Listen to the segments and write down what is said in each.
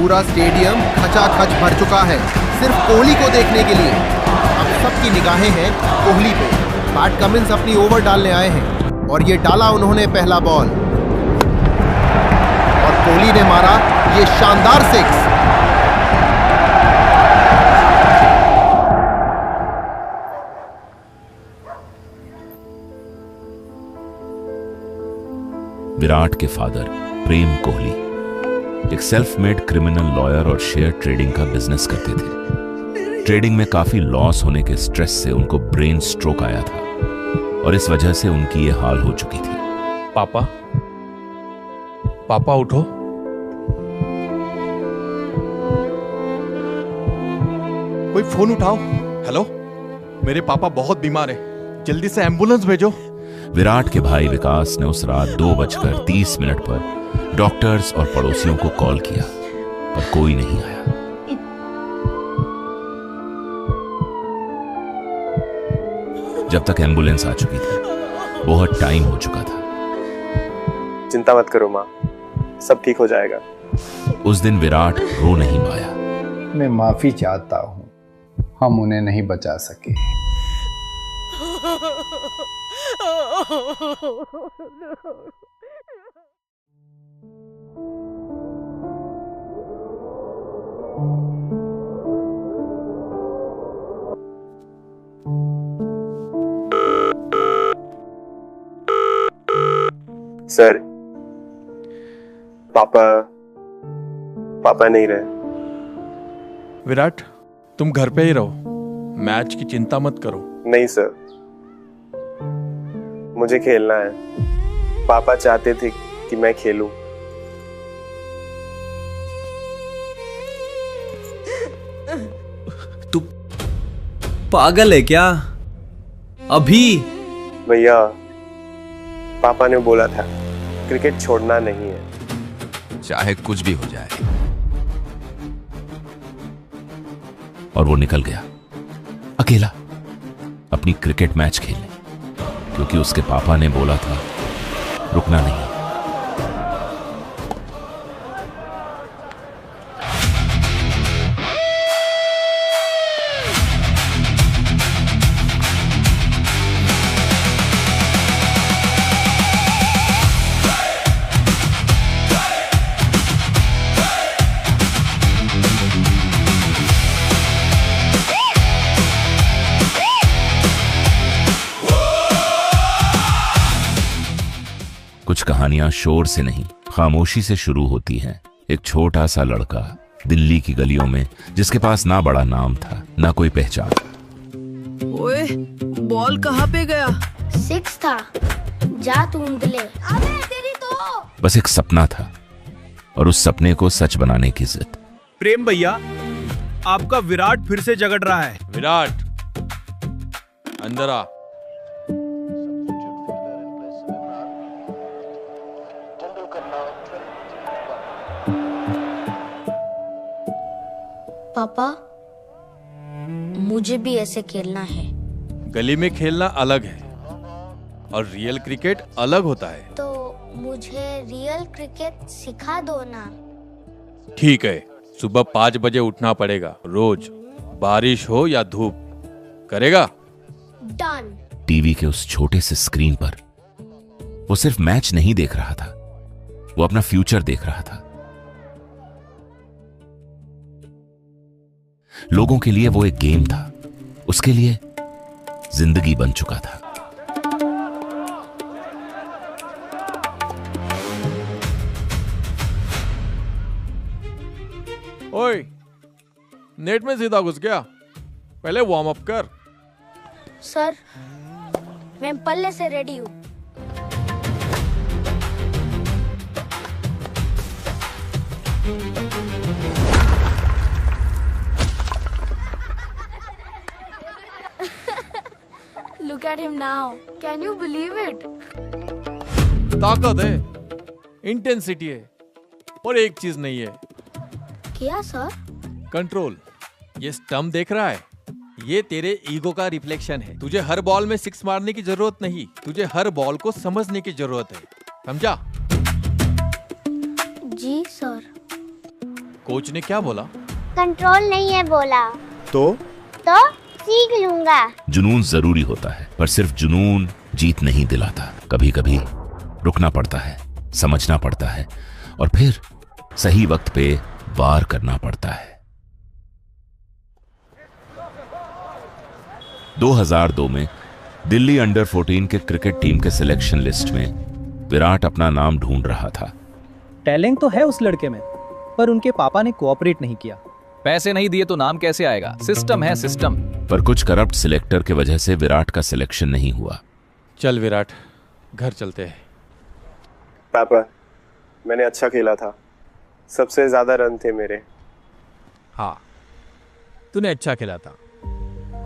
पूरा स्टेडियम खचाखच भर चुका है सिर्फ कोहली को देखने के लिए। अब सबकी निगाहें हैं कोहली पे। पैट कमिंस अपनी ओवर डालने आए हैं और ये डाला उन्होंने पहला बॉल और कोहली ने मारा ये शानदार सिक्स। विराट के फादर प्रेम कोहली एक सेल्फ मेड क्रिमिनल लॉयर और शेयर ट्रेडिंग का बिजनेस करते थे। ट्रेडिंग में काफी लॉस होने के स्ट्रेस से उनको ब्रेन स्ट्रोक आया था और इस वजह से उनकी ये हाल हो चुकी थी। पापा, पापा उठो। कोई फोन उठाओ। हेलो, मेरे पापा बहुत बीमार है, जल्दी से एम्बुलेंस भेजो। विराट के भाई विकास ने उस रात 2:30 पर डॉक्टर्स और पड़ोसियों को कॉल किया पर कोई नहीं आया। जब तक एम्बुलेंस आ चुकी थी बहुत टाइम हो चुका था। चिंता मत करो माँ, सब ठीक हो जाएगा। उस दिन विराट रो नहीं पाया। मैं माफी चाहता हूँ, हम उन्हें नहीं बचा सके। सर, पापा नहीं रहे। विराट, तुम घर पे ही रहो, मैच की चिंता मत करो। नहीं सर, मुझे खेलना है। पापा चाहते थे कि मैं खेलूं। तू पागल है क्या? अभी भैया, पापा ने बोला था क्रिकेट छोड़ना नहीं है, चाहे कुछ भी हो जाए। और वो निकल गया अकेला अपनी क्रिकेट मैच खेलने, क्योंकि उसके पापा ने बोला था रुकना नहीं। कुछ कहानियां शोर से नहीं खामोशी से शुरू होती हैं। एक छोटा सा लड़का दिल्ली की गलियों में, जिसके पास ना बड़ा नाम था ना कोई पहचान। ओए, बॉल कहाँ पे गया? 6 था, जा तू ले। अबे तेरी तो। बस एक सपना था और उस सपने को सच बनाने की जिद। प्रेम भैया, आपका विराट फिर से जगड़ रहा है। विराट, अंदर आ। पापा, मुझे भी ऐसे खेलना है। गली में खेलना अलग है और रियल क्रिकेट अलग होता है। तो मुझे रियल क्रिकेट सिखा दो ना। ठीक है, सुबह 5 बजे उठना पड़ेगा रोज, बारिश हो या धूप। करेगा? डन। टीवी के उस छोटे से स्क्रीन पर वो सिर्फ मैच नहीं देख रहा था, वो अपना फ्यूचर देख रहा था। लोगों के लिए वो एक गेम था, उसके लिए जिंदगी बन चुका था। ओए, नेट में सीधा घुस गया, पहले वार्म अप कर। सर, मैं पहले से रेडी हूँ। Look at him now. Can you believe it? ताकत है, इंटेंसिटी है, और एक चीज नहीं है। क्या सर? कंट्रोल। ये स्टंप देख रहा है, ये तेरे ईगो का रिफ्लेक्शन है। तुझे हर बॉल में 6 मारने की जरूरत नहीं, तुझे हर बॉल को समझने की जरूरत है, समझा? जी सर। कोच ने क्या बोला? कंट्रोल नहीं है बोला। तो सीख लूंगा। जुनून जरूरी होता है, पर सिर्फ जुनून जीत नहीं दिलाता। कभी कभी रुकना पड़ता है, समझना पड़ता है और फिर सही वक्त पे वार करना पड़ता है। 2002 में दिल्ली अंडर 14 के क्रिकेट टीम के सिलेक्शन लिस्ट में विराट अपना नाम ढूंढ रहा था। टैलेंट तो है उस लड़के में, पर उनके पापा ने कोऑपरेट नहीं किया। पैसे नहीं दिए तो नाम कैसे आएगा? सिस्टम है सिस्टम। पर कुछ करप्ट सिलेक्टर के वजह से विराट का सिलेक्शन नहीं हुआ। चल विराट, घर चलते हैं। पापा, मैंने अच्छा खेला था, सबसे ज्यादा रन थे मेरे। हाँ, तूने अच्छा खेला था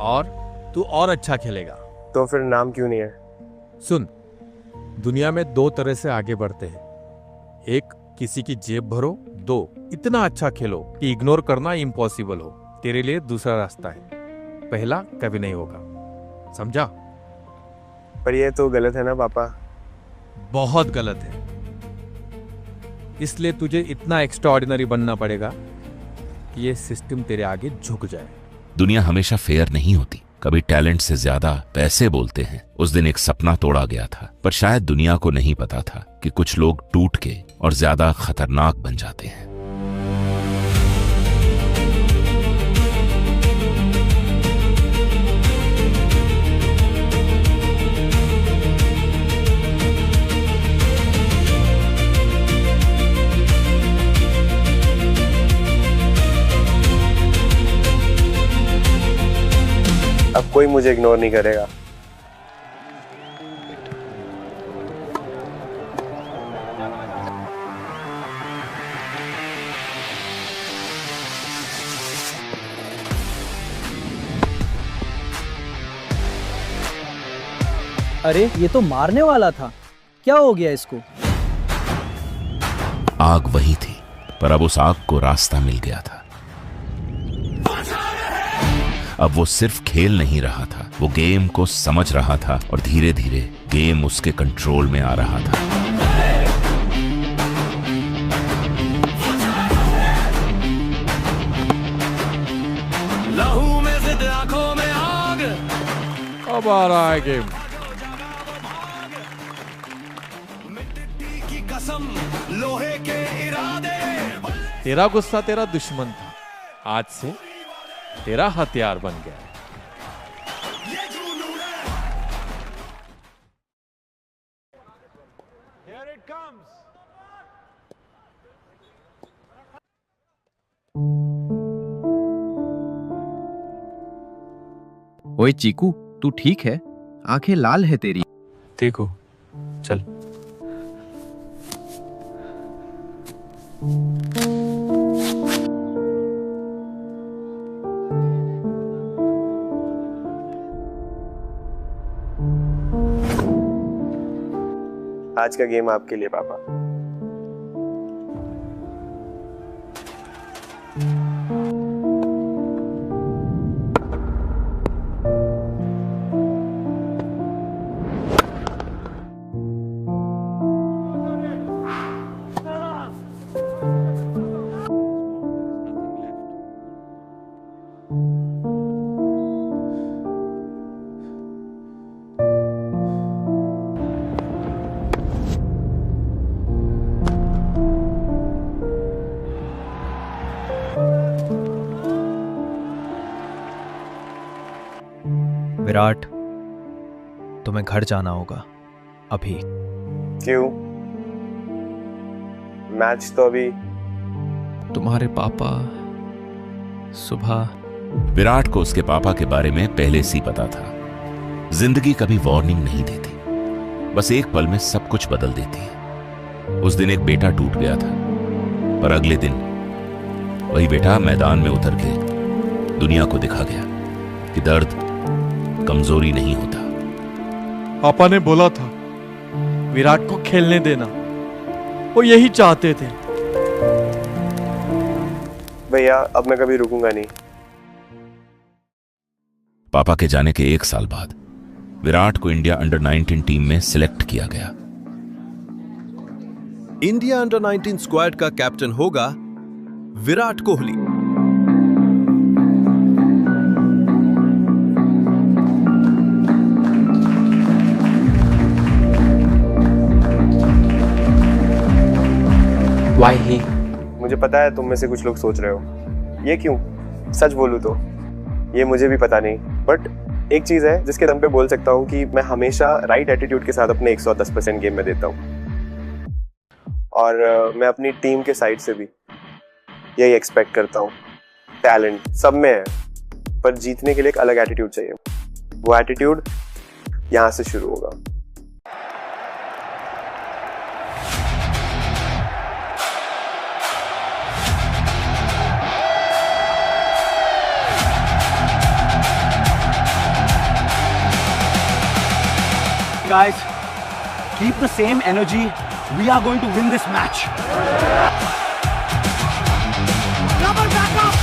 और तू और अच्छा खेलेगा। तो फिर नाम क्यों नहीं है? सुन, दुनिया में 2 तरह से आगे बढ़ते हैं। एक, किसी की जेब भरो। 2, इतना अच्छा खेलो कि इग्नोर करना इम्पॉसिबल हो। तेरे लिए दूसरा रास्ता है, पहला कभी नहीं होगा, समझा? पर ये तो गलत है ना पापा। बहुत गलत है, इसलिए तुझे इतना एक्स्ट्राऑर्डिनरी बनना पड़ेगा कि ये सिस्टम तेरे आगे झुक जाए। दुनिया हमेशा फेयर नहीं होती। कभी टैलेंट से ज्यादा पैसे बोलते हैं। उस दिन एक सपना तोड़ा गया था, पर शायद दुनिया को नहीं पता था कि कुछ लोग टूट के और ज्यादा खतरनाक बन जाते हैं। अब कोई मुझे इग्नोर नहीं करेगा। अरे ये तो मारने वाला था, क्या हो गया इसको? आग वही थी, पर अब उस आग को रास्ता मिल गया था। अब वो सिर्फ खेल नहीं रहा था, वो गेम को समझ रहा था और धीरे धीरे गेम उसके कंट्रोल में आ रहा था। लहू में जिद, आंखों में आग। अब आ रहा है गेम। की कसम, लोहे के इरादे। तेरा गुस्सा तेरा दुश्मन था, आज से तेरा हथियार बन गया। ओए चीकू, तू ठीक है? आंखें लाल है तेरी। ठीक हो, चल। आज का गेम आपके लिए पापा। विराट, तुम्हें घर जाना होगा अभी। क्यों? मैच तो अभी। तुम्हारे पापा सुबह। विराट को उसके पापा के बारे में पहले से ही पता था। जिंदगी कभी वार्निंग नहीं देती, बस एक पल में सब कुछ बदल देती है। उस दिन एक बेटा टूट गया था, पर अगले दिन वही बेटा मैदान में उतर के दुनिया को दिखा गया कि दर्द कमजोरी नहीं होता। पापा ने बोला था विराट को खेलने देना, वो यही चाहते थे। भैया, अब मैं कभी रुकूंगा नहीं। पापा के जाने के 1 साल बाद विराट को इंडिया अंडर 19 टीम में सिलेक्ट किया गया। इंडिया अंडर 19 स्क्वाड का कैप्टन होगा विराट कोहली। Why he? मुझे पता है तुम में से कुछ लोग सोच रहे हो ये क्यों। सच बोलूं तो ये मुझे भी पता नहीं, बट एक चीज है जिसके दम पे बोल सकता हूँ कि मैं हमेशा राइट एटीट्यूड के साथ अपने 110% गेम में देता हूँ, और मैं अपनी टीम के साइड से भी यही एक्सपेक्ट करता हूँ। टैलेंट सब में है, पर जीतने के लिए एक अलग एटीट्यूड चाहिए। वो एटीट्यूड यहाँ से शुरू होगा। Guys, keep the same energy. We are going to win this match. Double back up.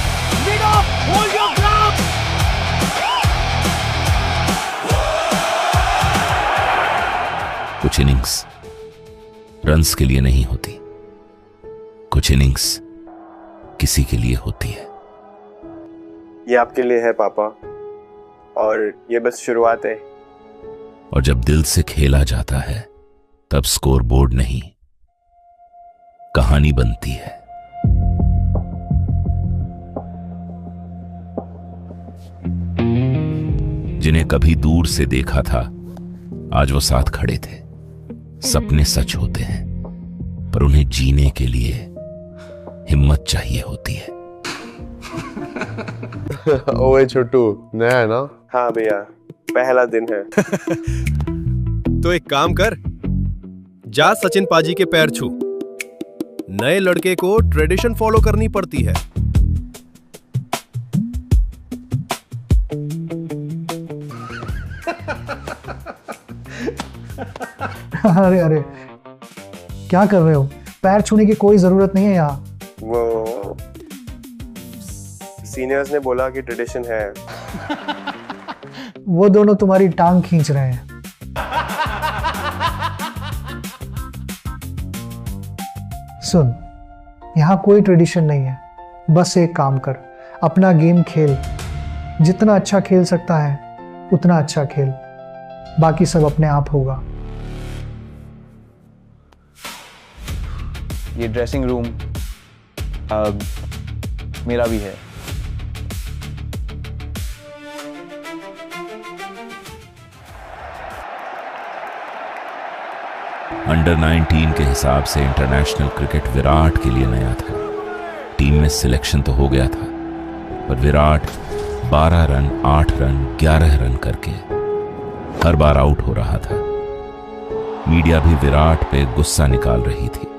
Nido, hold your ground. कुछ इनिंग्स रन्स के लिए नहीं होती, कुछ इनिंग्स किसी के लिए होती है। ये आपके लिए है पापा, और ये बस शुरुआत है। और जब दिल से खेला जाता है तब स्कोर बोर्ड नहीं, कहानी बनती है। जिन्हें कभी दूर से देखा था आज वो साथ खड़े थे। सपने सच होते हैं, पर उन्हें जीने के लिए हिम्मत चाहिए होती है। ओए छोटू, नया है ना? हाँ भैया, पहला दिन है। तो एक काम कर, जा सचिन पाजी के पैर छू। नए लड़के को ट्रेडिशन फॉलो करनी पड़ती है। अरे अरे, क्या कर रहे हो? पैर छूने की कोई जरूरत नहीं है यहाँ। वो सीनियर्स ने बोला कि ट्रेडिशन है। वो दोनों तुम्हारी टांग खींच रहे हैं। सुन, यहाँ कोई ट्रेडिशन नहीं है। बस एक काम कर, अपना गेम खेल। जितना अच्छा खेल सकता है उतना अच्छा खेल, बाकी सब अपने आप होगा। ये ड्रेसिंग रूम मेरा भी है। अंडर 19 के हिसाब से इंटरनेशनल क्रिकेट विराट के लिए नया था। टीम में सिलेक्शन तो हो गया था, पर विराट 12 रन, 8 रन, 11 रन करके हर बार आउट हो रहा था। मीडिया भी विराट पे गुस्सा निकाल रही थी।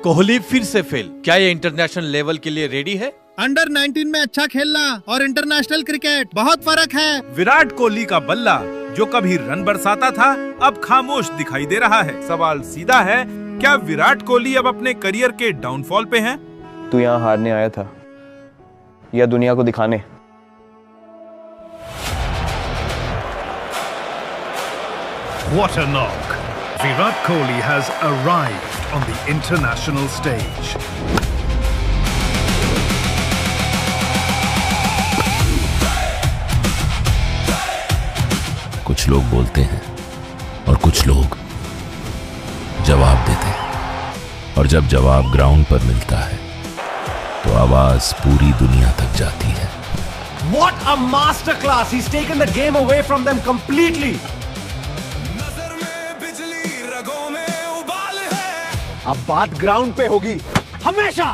कोहली फिर से फेल। क्या ये इंटरनेशनल लेवल के लिए रेडी है? अंडर 19 में अच्छा खेलना और इंटरनेशनल क्रिकेट बहुत फर्क है। विराट कोहली का बल्ला जो कभी रन बरसाता था अब खामोश दिखाई दे रहा है। सवाल सीधा है, क्या विराट कोहली अब अपने करियर के डाउनफॉल पे हैं? तू यहाँ हारने आया था या दुनिया को दिखाने? What a knock! Virat Kohli has arrived on the international stage. कुछ लोग बोलते हैं और कुछ लोग जवाब देते हैं, और जब जवाब ग्राउंड पर मिलता है तो आवाज पूरी दुनिया तक जाती है। What a masterclass! He's taken the game away from them completely. अब बात ग्राउंड पे होगी हमेशा।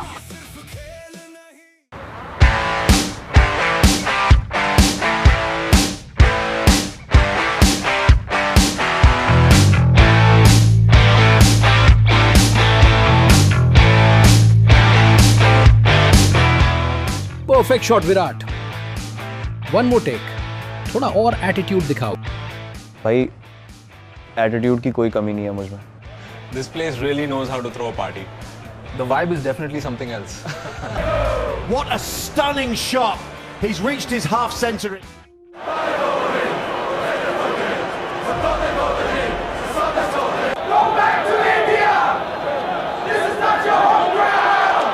Perfect shot Virat. One more take, थोड़ा और एटीट्यूड दिखाओ। भाई, एटीट्यूड की कोई कमी नहीं है मुझ में। This place really knows how to throw a party. The vibe is definitely something else. What a stunning shot! He's reached his half century. Go back to India! This is not your home ground!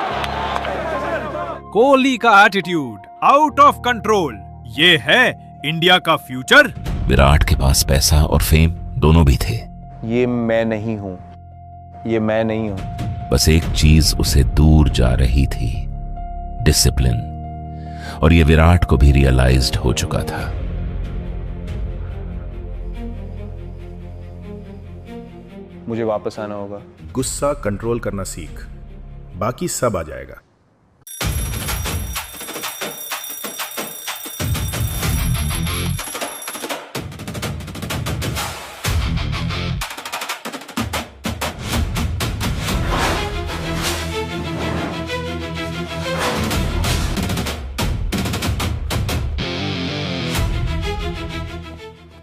Kohli का attitude out of control, ये है India का future. Virat के पास पैसा और fame दोनों भी थे। ये मैं नहीं हूं, ये मैं नहीं हूं। बस एक चीज उसे दूर जा रही थी, डिसिप्लिन, और ये विराट को भी रियलाइज्ड हो चुका था। मुझे वापस आना होगा। गुस्सा कंट्रोल करना सीख, बाकी सब आ जाएगा।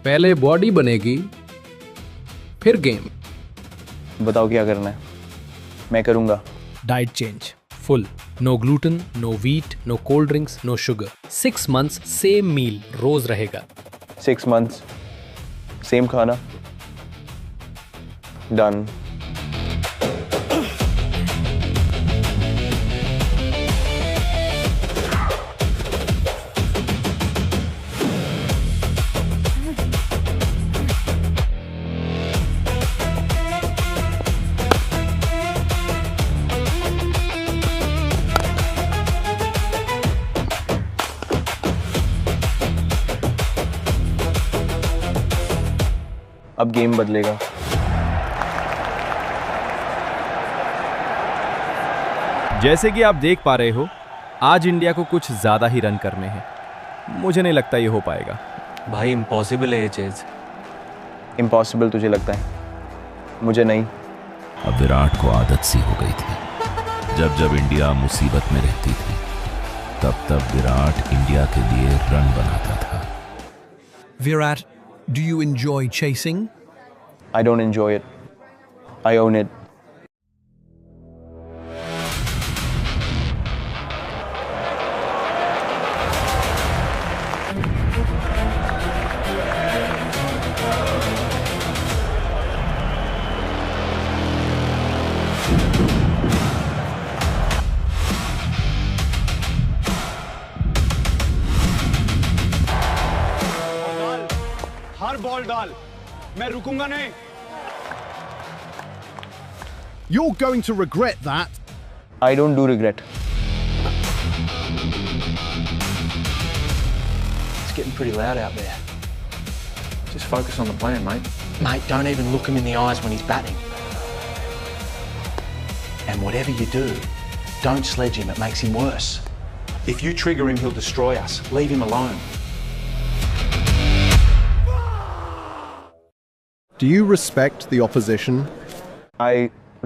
पहले बॉडी बनेगी, फिर गेम। बताओ क्या करना है, मैं करूंगा। Diet change, full, no gluten, no wheat, no cold drinks, no sugar. 6 months same meal रोज रहेगा। 6 months सेम खाना, डन। अब गेम बदलेगा। जैसे कि आप देख पा रहे हो, आज इंडिया को कुछ ज्यादा ही रन करने हैं। मुझे नहीं लगता ये हो पाएगा। भाई इम्पॉसिबल है ये चीज। इम्पॉसिबल तुझे लगता है, मुझे नहीं। अब विराट को आदत सी हो गई थी, जब जब इंडिया मुसीबत में रहती थी तब तब विराट इंडिया के लिए रन बनाता था। Virat, do you enjoy chasing? I don't enjoy it. I own it. Her ball डाल, मैं रुकूंगा नहीं। You're going to regret that. I don't do regret. It's getting pretty loud out there. Just focus on the plan, mate. Mate, don't even look him in the eyes when he's batting. And whatever you do, don't sledge him, it makes him worse. If you trigger him, he'll destroy us. Leave him alone. Do you respect the opposition? I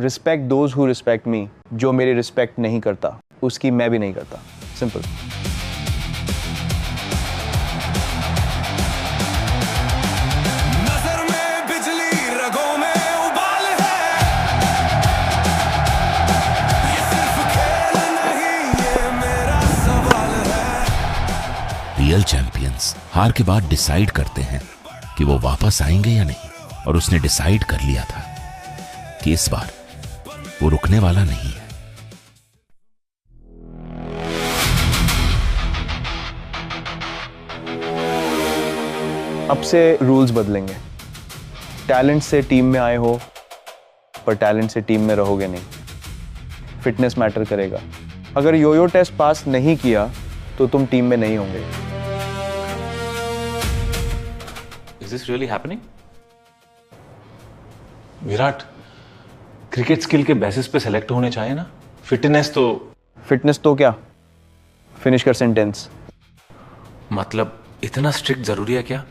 respect those who respect me. जो मेरी respect नहीं करता, उसकी मैं भी नहीं करता। Simple. नजर में बिजली, रगों में उबाल है। ये सिर्फ खेल नहीं, ये मेरा सवाल है। रियल चैंपियंस हार के बाद डिसाइड करते हैं कि वो वापस आएंगे या नहीं, और उसने डिसाइड कर लिया था कि इस बार वो रुकने वाला नहीं है। अब से रूल्स बदलेंगे। टैलेंट से टीम में आए हो, पर टैलेंट से टीम में रहोगे नहीं। फिटनेस मैटर करेगा। अगर योयो टेस्ट पास नहीं किया तो तुम टीम में नहीं होंगे। Is this really happening? Virat, cricket skill के बेसिस पे सेलेक्ट होने चाहिए ना। फिटनेस तो क्या? फिनिश कर सेंटेंस। मतलब इतना स्ट्रिक्ट जरूरी है क्या?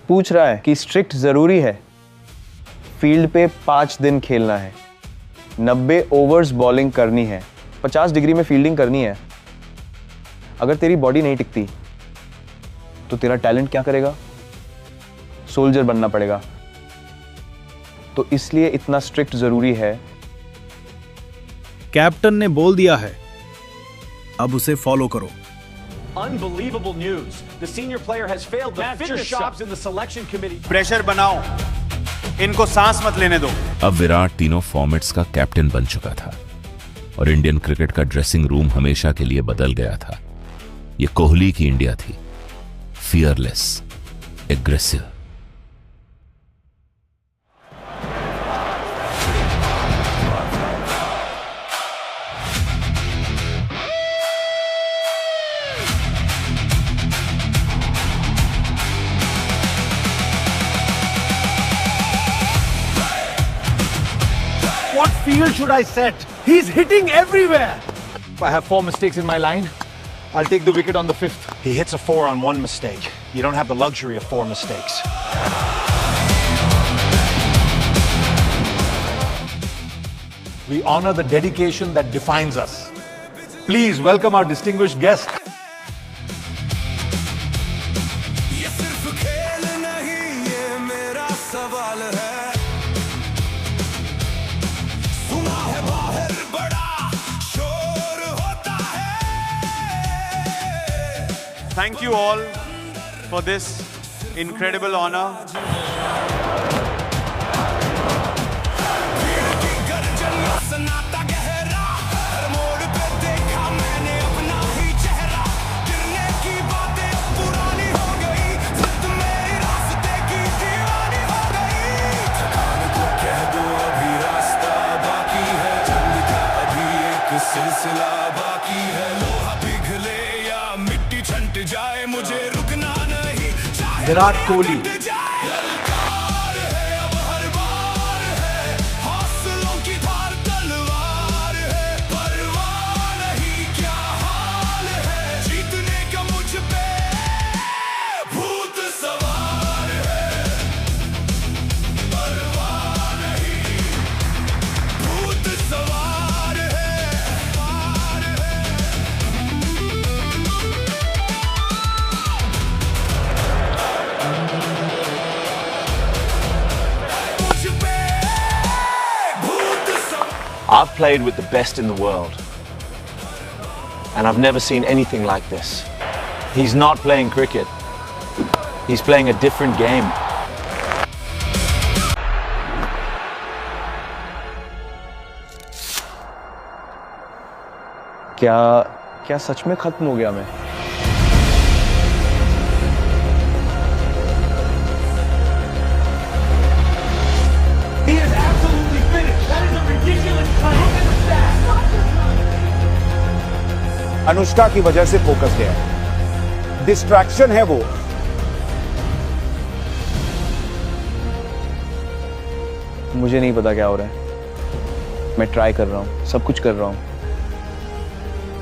पूछ रहा है कि स्ट्रिक्ट जरूरी है। फील्ड पे 5 दिन खेलना है, 90 ओवर्स बॉलिंग करनी है, 50 डिग्री में फील्डिंग करनी है। अगर तेरी बॉडी नहीं टिकती तो तेरा टैलेंट क्या करेगा? सोल्जर बनना पड़ेगा। तो इसलिए इतना स्ट्रिक्ट जरूरी है। कैप्टन ने बोल दिया है, अब उसे फॉलो करो। Unbelievable news. The senior player has failed the fitness shops in the selection committee. Pressure बनाओ, इनको सांस मत लेने दो। अब विराट तीनों फॉर्मेट्स का कैप्टन बन चुका था। और इंडियन क्रिकेट का ड्रेसिंग रूम हमेशा के लिए बदल गया था। ये कोहली की इंडिया थी, fearless, aggressive. What field should I set? He's hitting everywhere. If I have 4 mistakes in my line, I'll take the wicket on the 5th. He hits a 4 on 1 mistake. You don't have the luxury of 4 mistakes. We honor the dedication that defines us. Please welcome our distinguished guest. ये सिर्फ खेल नहीं, ये मेरा सवाल है। सुना है बाहर बड़ा शोर होता है। Thank you all for this incredible honor. सन्नाटा गहरा, हर मोड़ पे देखा मैंने अपना ही चेहरा। गिरने की बातें अब पुरानी हो गई, जिद मेरी रास्ते की दीवानी हो गई। थकान को कह दो अभी रास्ता बाकी है, जंग का अभी एक सिलसिला बाकी है। लोहा पिघले या मिट्टी छंट जाए, मुझे रुकना नहीं चाहे। विराट कोहली। ललकार है अब हर बार है, हौसलों की धार तलवार है। परवाह नहीं क्या हाल है, जीतने का मुझ पे भूत सवार है। परवाह नहीं, भूत सवार है। मुझ पे भूत सवार। I've played with the best in the world, and I've never seen anything like this. He's not playing cricket. He's playing a different game. क्या सच में खत्म हो गया मैं? He is absolutely finished. That is a ridiculous claim. Look at the stats. Anushka की वजह से focus गया, डिस्ट्रैक्शन है वो। मुझे नहीं पता क्या हो रहा है। मैं ट्राई कर रहा हूँ, सब कुछ कर रहा हूँ,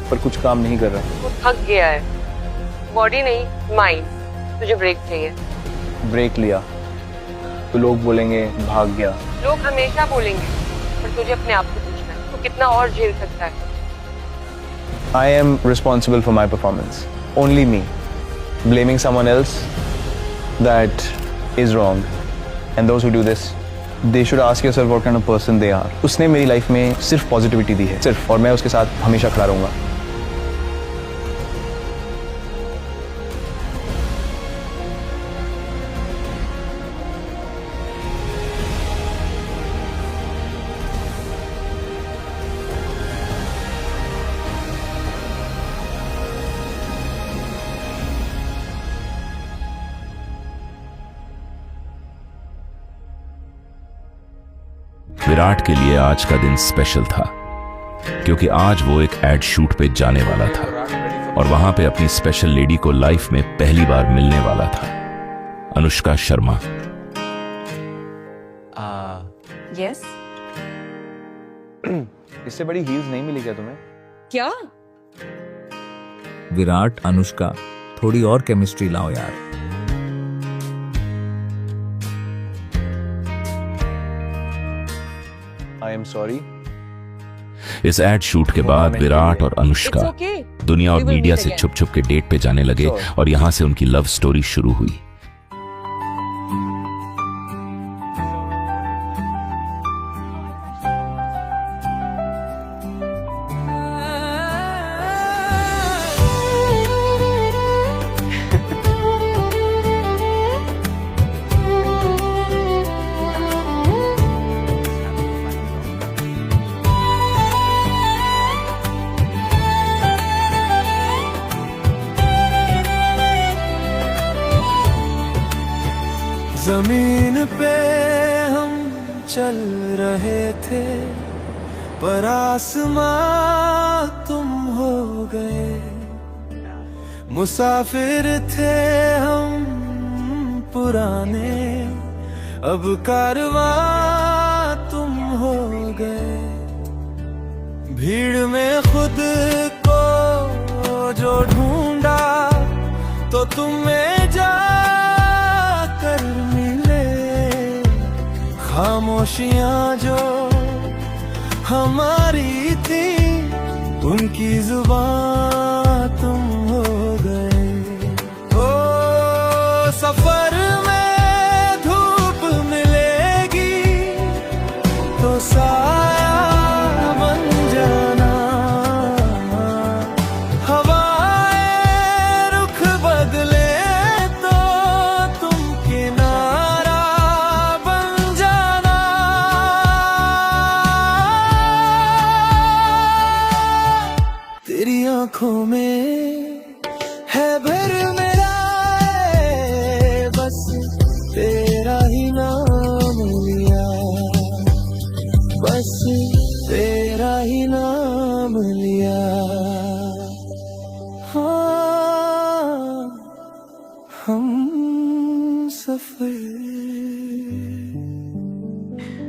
पर कुछ काम नहीं कर रहा। वो थक गया है, बॉडी नहीं माइंड। तुझे ब्रेक चाहिए। ब्रेक लिया तो लोग बोलेंगे भाग गया। लोग हमेशा बोलेंगे, पर तुझे अपने आप से पूछना है, तू कितना और झेल सकता है। I am responsible for my performance. Only me. Blaming someone else, that is wrong. And those who do this, they should ask yourself what kind of person they are. उसने मेरी लाइफ में सिर्फ पॉजिटिविटी दी है, सिर्फ, और मैं उसके साथ हमेशा खड़ा रहूंगा। विराट के लिए आज का दिन स्पेशल था, क्योंकि आज वो एक एड शूट पे जाने वाला था और वहां पे अपनी स्पेशल लेडी को लाइफ में पहली बार मिलने वाला था, अनुष्का शर्मा। यस। इससे बड़ी हील्स नहीं मिली क्या तुम्हें? क्या? विराट, अनुष्का, थोड़ी और केमिस्ट्री लाओ यार। I am sorry. इस एड शूट के बाद विराट और अनुष्का दुनिया और मीडिया से छुप छुप के डेट पे जाने लगे और यहां से उनकी लव स्टोरी शुरू हुई। जमीन पे हम चल रहे थे पर आसमां तुम हो गए, मुसाफिर थे हम पुराने अब कारवां तुम हो गए। भीड़ में खुद को जो ढूंढा तो तुम्हें जाकर मिले, खामोशियां जो हमारी थी उनकी जुबान तुम हो गए। ओ सफर में धूप मिलेगी तो साया बन जाना, हवाएं रुख बदले तो तुम किनारा बन जाना। तेरी आंखों में है भर मेरा, बस तेरा ही नाम लिया, बस तेरा ही नाम लिया। हाँ हम सफर।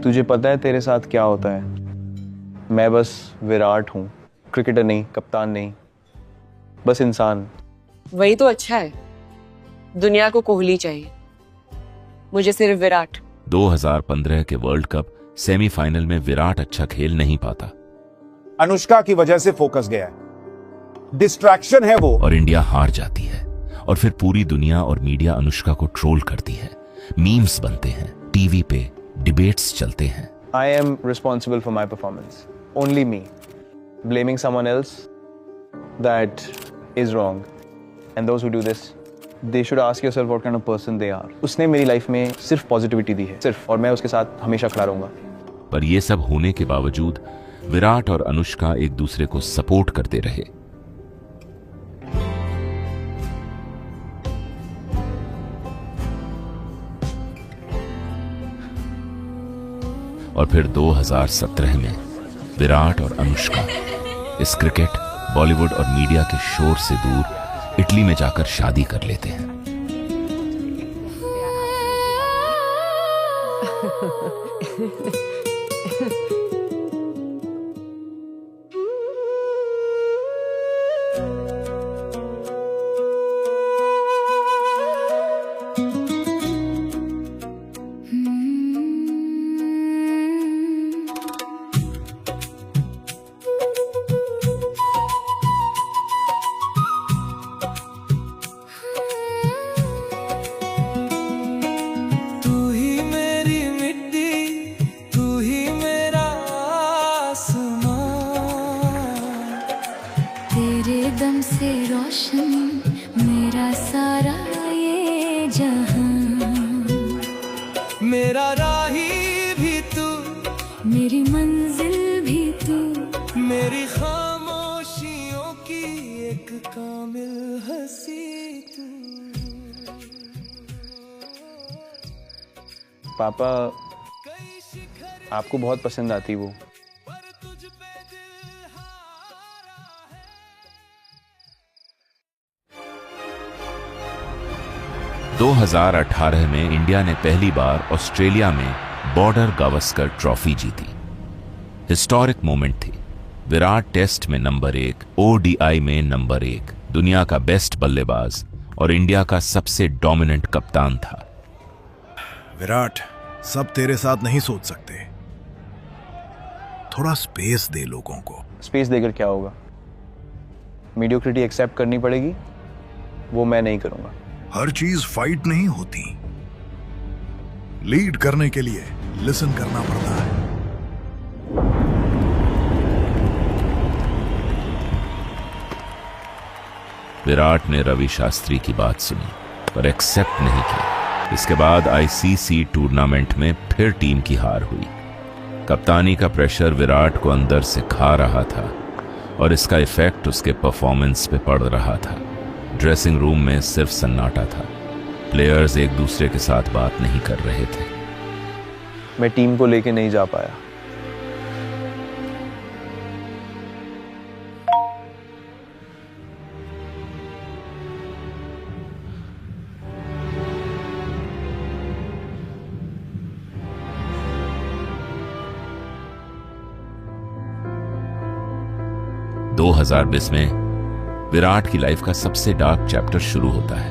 तुझे पता है तेरे साथ क्या होता है? मैं बस विराट हूँ, क्रिकेटर नहीं, कप्तान नहीं, बस इंसान। वही तो अच्छा है, दुनिया को कोहली चाहिए, मुझे सिर्फ विराट। 2015 के वर्ल्ड कप सेमीफाइनल में विराट अच्छा खेल नहीं पाता, अनुष्का की वजह से फोकस गया है, डिस्ट्रैक्शन है वो, और इंडिया हार जाती है। और फिर पूरी दुनिया और मीडिया अनुष्का को ट्रोल करती है, मीम्स बनते हैं, टीवी पे डिबेट्स चलते हैं। I am responsible for my performance. Only me. Blaming someone else, that is wrong. And those who do this, they should ask yourself what kind of person they are. उसने मेरी life में सिर्फ positivity दी है, सिर्फ, और मैं उसके साथ हमेशा खड़ा रहूंगा। पर ये सब होने के बावजूद विराट और अनुष्का एक दूसरे को सपोर्ट करते रहे। और फिर 2017 में विराट और अनुष्का इस क्रिकेट, बॉलीवुड और मीडिया के शोर से दूर इटली में जाकर शादी कर लेते हैं। मेरा राही भी तू, मेरी मंजिल भी तू, मेरी खामोशियों की एक कामिल हंसी तू। पापा आपको बहुत पसंद आती वो। दो 2018 में इंडिया ने पहली बार ऑस्ट्रेलिया में बॉर्डर गावस्कर ट्रॉफी जीती। हिस्टोरिक मोमेंट थी। विराट टेस्ट में नंबर 1, ओडीआई में नंबर 1, दुनिया का बेस्ट बल्लेबाज और इंडिया का सबसे डोमिनेंट कप्तान था। विराट, सब तेरे साथ नहीं सोच सकते, थोड़ा स्पेस दे लोगों को। स्पेस देकर क्या होगा? मीडियोक्रिटी एक्सेप्ट करनी पड़ेगी, वो मैं नहीं करूंगा। हर चीज फाइट नहीं होती, लीड करने के लिए लिसन करना पड़ता है। विराट ने रवि शास्त्री की बात सुनी पर एक्सेप्ट नहीं की। इसके बाद आईसीसी टूर्नामेंट में फिर टीम की हार हुई। कप्तानी का प्रेशर विराट को अंदर से खा रहा था और इसका इफेक्ट उसके परफॉर्मेंस पे पड़ रहा था। ड्रेसिंग रूम में सिर्फ सन्नाटा था। प्लेयर्स एक दूसरे के साथ बात नहीं कर रहे थे। मैं टीम को लेके नहीं जा पाया। दो 2020 में विराट की लाइफ का सबसे डार्क चैप्टर शुरू होता है।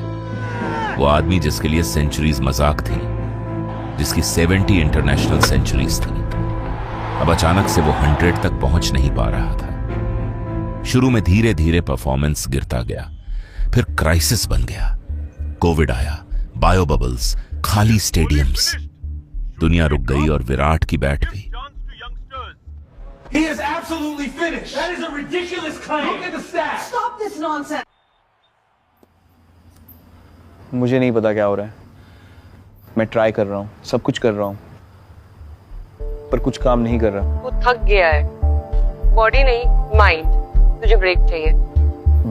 वो आदमी जिसके लिए सेंचुरीज मजाक थी, जिसकी 70 इंटरनेशनल सेंचुरीज थी, अब अचानक से वो 100 तक पहुंच नहीं पा रहा था। शुरू में धीरे धीरे परफॉर्मेंस गिरता गया, फिर क्राइसिस बन गया। कोविड आया, बायो बबल्स, खाली स्टेडियम्स, दुनिया रुक गई और विराट की बैट भी। He is absolutely finished. That is a ridiculous claim. Look at the stats. Stop this nonsense. मुझे नहीं पता क्या हो रहा है। मैं ट्राई कर रहा हूँ, सब कुछ कर रहा हूँ, पर कुछ काम नहीं कर रहा। वो थक गया है, बॉडी नहीं माइंड। तुझे ब्रेक चाहिए।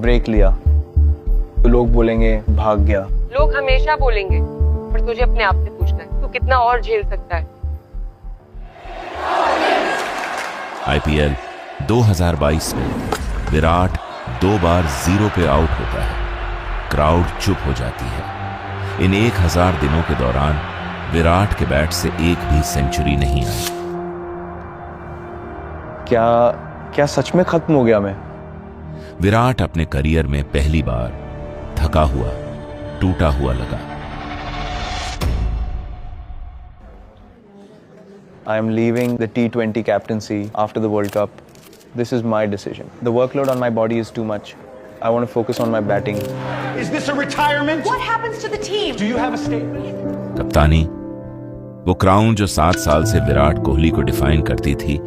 ब्रेक लिया तो लोग बोलेंगे भाग गया। लोग हमेशा बोलेंगे, पर तुझे अपने आप से पूछना है, तू कितना और झेल सकता है। आईपीएल 2022 में विराट 2 बार 0 पे आउट होता है। क्राउड चुप हो जाती है। इन 1000 दिनों के दौरान विराट के बैट से एक भी सेंचुरी नहीं आई। क्या सच में खत्म हो गया मैं? विराट अपने करियर में पहली बार थका हुआ, टूटा हुआ लगा। I am leaving the T20 captaincy after the World Cup. This is my decision. The workload on my body is too much. I want to focus on my batting. Is this a retirement? What happens to the team? Do you have a statement? कप्तानी, वो crown जो 7 साल से विराट कोहली को define करती थी,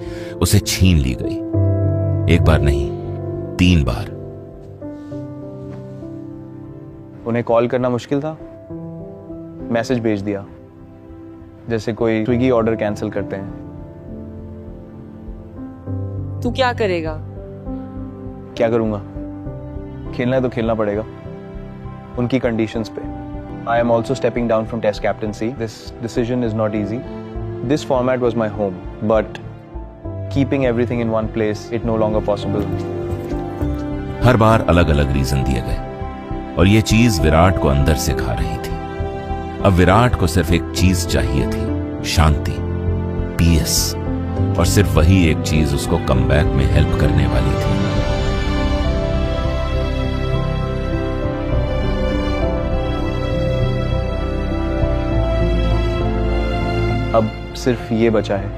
उसे छीन ली गई। एक बार नहीं, 3 बार। उन्हें कॉल करना मुश्किल था, मैसेज भेज दिया, जैसे कोई स्विगी ऑर्डर कैंसिल करते हैं। तू क्या करेगा? क्या करूंगा? खेलना है तो खेलना पड़ेगा, उनकी कंडीशंस पे। I am also stepping down from Test captaincy. This decision is not easy. This format was my home, but keeping everything in one place, it no longer possible. हर बार अलग अलग रीजन दिए गए और ये चीज विराट को अंदर से खा रही थी। अब विराट को सिर्फ एक चीज चाहिए थी, शांति, पीस, और सिर्फ वही एक चीज उसको कमबैक में हेल्प करने वाली थी। अब सिर्फ ये बचा है,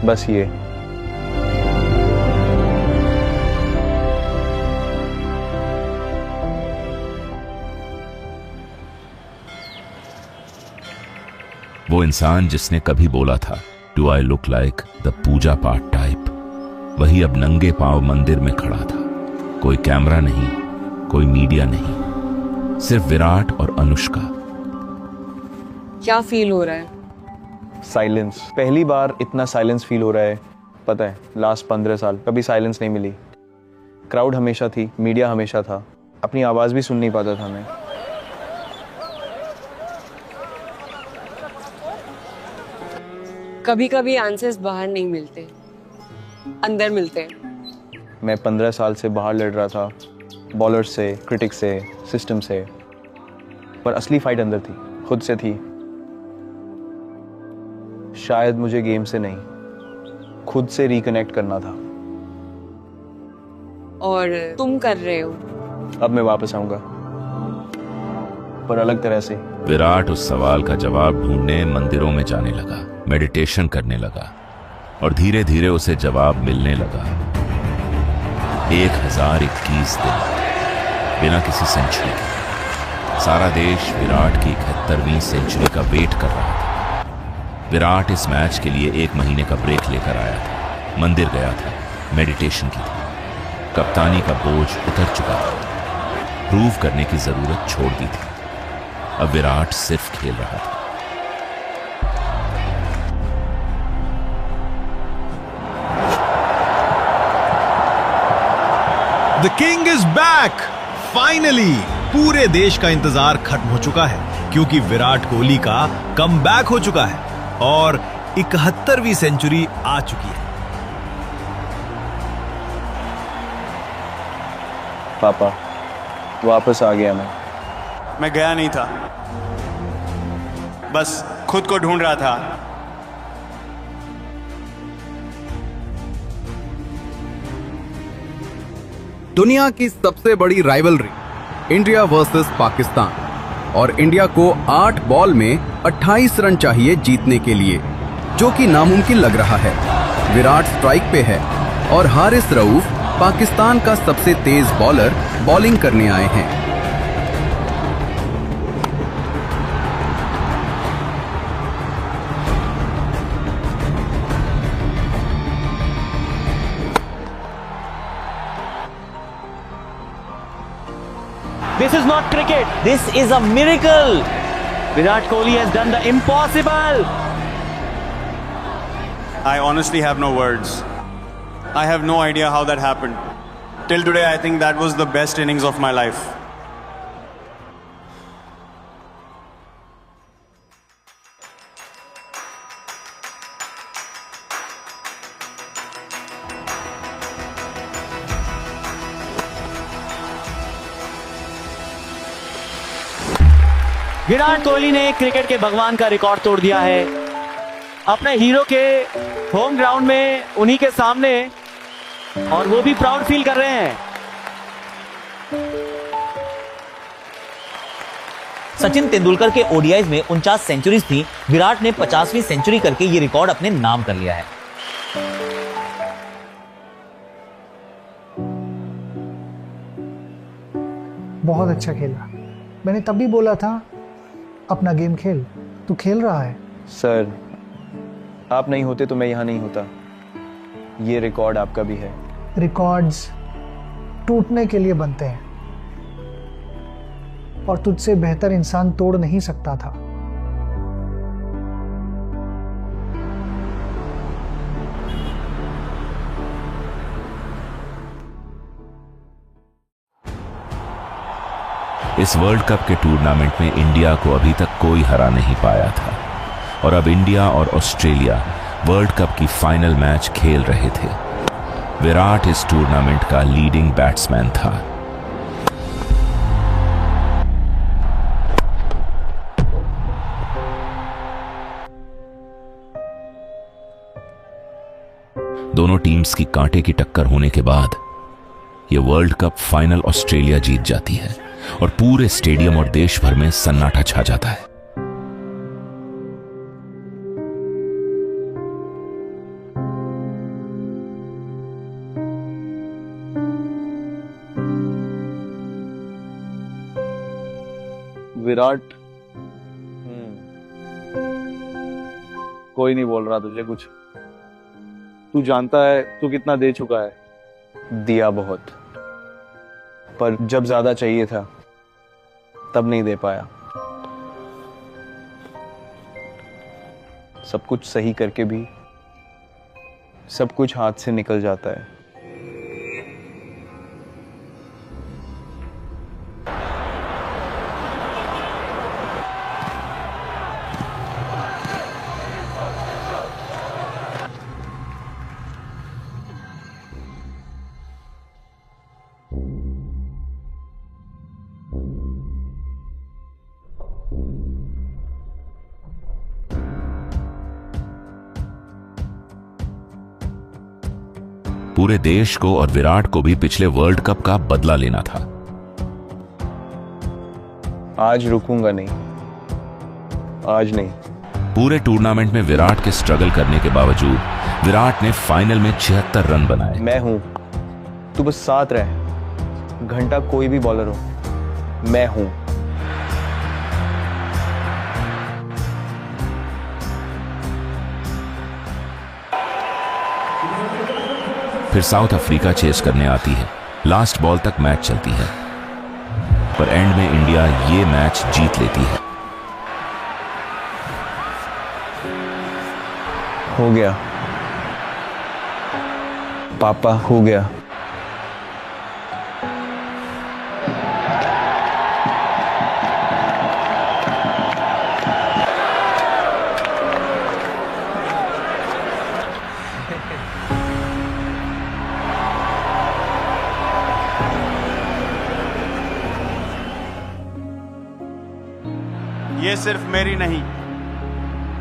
बस ये। वो इंसान जिसने कभी बोला था, do I look like the puja path type, वही अब नंगे पांव मंदिर में खड़ा था। कोई कैमरा नहीं, कोई मीडिया नहीं, सिर्फ विराट और अनुष्का। क्या फील हो रहा है? साइलेंस। पहली बार इतना साइलेंस फील हो रहा है। पता है, लास्ट 15 साल कभी साइलेंस नहीं मिली। क्राउड हमेशा थी, मीडिया हमेशा था, अपनी आवाज भी सुन नहीं पाता था मैं। कभी कभी आंसर्स बाहर नहीं मिलते, अंदर मिलते हैं। मैं 15 साल से बाहर लड़ रहा था, बॉलर से, क्रिटिक से, सिस्टम से, पर असली फाइट अंदर थी, खुद से थी। शायद मुझे गेम से नहीं, खुद से रिकनेक्ट करना था। और तुम कर रहे हो। अब मैं वापस आऊंगा, पर अलग तरह से। विराट उस सवाल का जवाब ढूंढने मंदिरों में जाने लगा, मेडिटेशन करने लगा, और धीरे धीरे उसे जवाब मिलने लगा। 1021 दिन बिना किसी सेंचुरी के। सारा देश विराट की 71वीं सेंचुरी का वेट कर रहा था। विराट इस मैच के लिए 1 महीने का ब्रेक लेकर आया था, मंदिर गया था, मेडिटेशन की थी, कप्तानी का बोझ उतर चुका था, प्रूव करने की जरूरत छोड़ दी थी। अब विराट सिर्फ खेल रहा था। The king is back! Finally पूरे देश का इंतजार खत्म हो चुका है। क्योंकि विराट कोहली का कमबैक हो चुका है और 71वीं सेंचुरी आ चुकी है। पापा, वापस आ गया मैं गया नहीं था, बस खुद को ढूंढ रहा था। दुनिया की सबसे बड़ी राइवलरी इंडिया वर्सेस पाकिस्तान, और इंडिया को 8 बॉल में 28 रन चाहिए जीतने के लिए, जो कि नामुमकिन लग रहा है। विराट स्ट्राइक पे है और हारिस रऊफ पाकिस्तान का सबसे तेज बॉलर बॉलिंग करने आए हैं। This is not cricket. This is a miracle. Virat Kohli has done the impossible. I honestly have no words. I have no idea how that happened. Till today, I think that was the best innings of my life. Virat Kohli ने cricket के भगवान का record तोड़ दिया है। अपने hero के home ground में, उन्हीं के सामने, और वो भी प्राउड फील कर रहे हैं। सचिन तेंदुलकर के ओडीआईज में 49 सेंचुरीज थी। विराट ने 50वीं सेंचुरी करके ये रिकॉर्ड अपने नाम कर लिया है। बहुत अच्छा खेला। मैंने तब भी बोला था अपना गेम खेल। तू खेल रहा है। सर, आप नहीं होते तो मैं यहाँ नहीं होता। ये रिकॉर्ड आपका भी है। रिकॉर्ड्स टूटने के लिए बनते हैं, और तुझसे बेहतर इंसान तोड़ नहीं सकता था। इस वर्ल्ड कप के टूर्नामेंट में इंडिया को अभी तक कोई हरा नहीं पाया था, और अब इंडिया और ऑस्ट्रेलिया वर्ल्ड कप की फाइनल मैच खेल रहे थे। विराट इस टूर्नामेंट का लीडिंग बैट्समैन था। दोनों टीम्स की कांटे की टक्कर होने के बाद यह वर्ल्ड कप फाइनल ऑस्ट्रेलिया जीत जाती है, और पूरे स्टेडियम और देश भर में सन्नाटा छा जाता है। विराट, कोई नहीं बोल रहा तुझे कुछ। तू जानता है तू कितना दे चुका है। दिया बहुत, पर जब ज्यादा चाहिए था तब नहीं दे पाया। सब कुछ सही करके भी सब कुछ हाथ से निकल जाता है। पूरे देश को और विराट को भी पिछले वर्ल्ड कप का बदला लेना था। आज रुकूंगा नहीं, आज नहीं। पूरे टूर्नामेंट में विराट के स्ट्रगल करने के बावजूद विराट ने फाइनल में 76 रन बनाए। मैं हूं, तू बस साथ रह। घंटा कोई भी बॉलर हो, मैं हूं। फिर साउथ अफ्रीका चेस करने आती है। लास्ट बॉल तक मैच चलती है, पर एंड में इंडिया ये मैच जीत लेती है। हो गया पापा, हो गया। ये सिर्फ मेरी नहीं,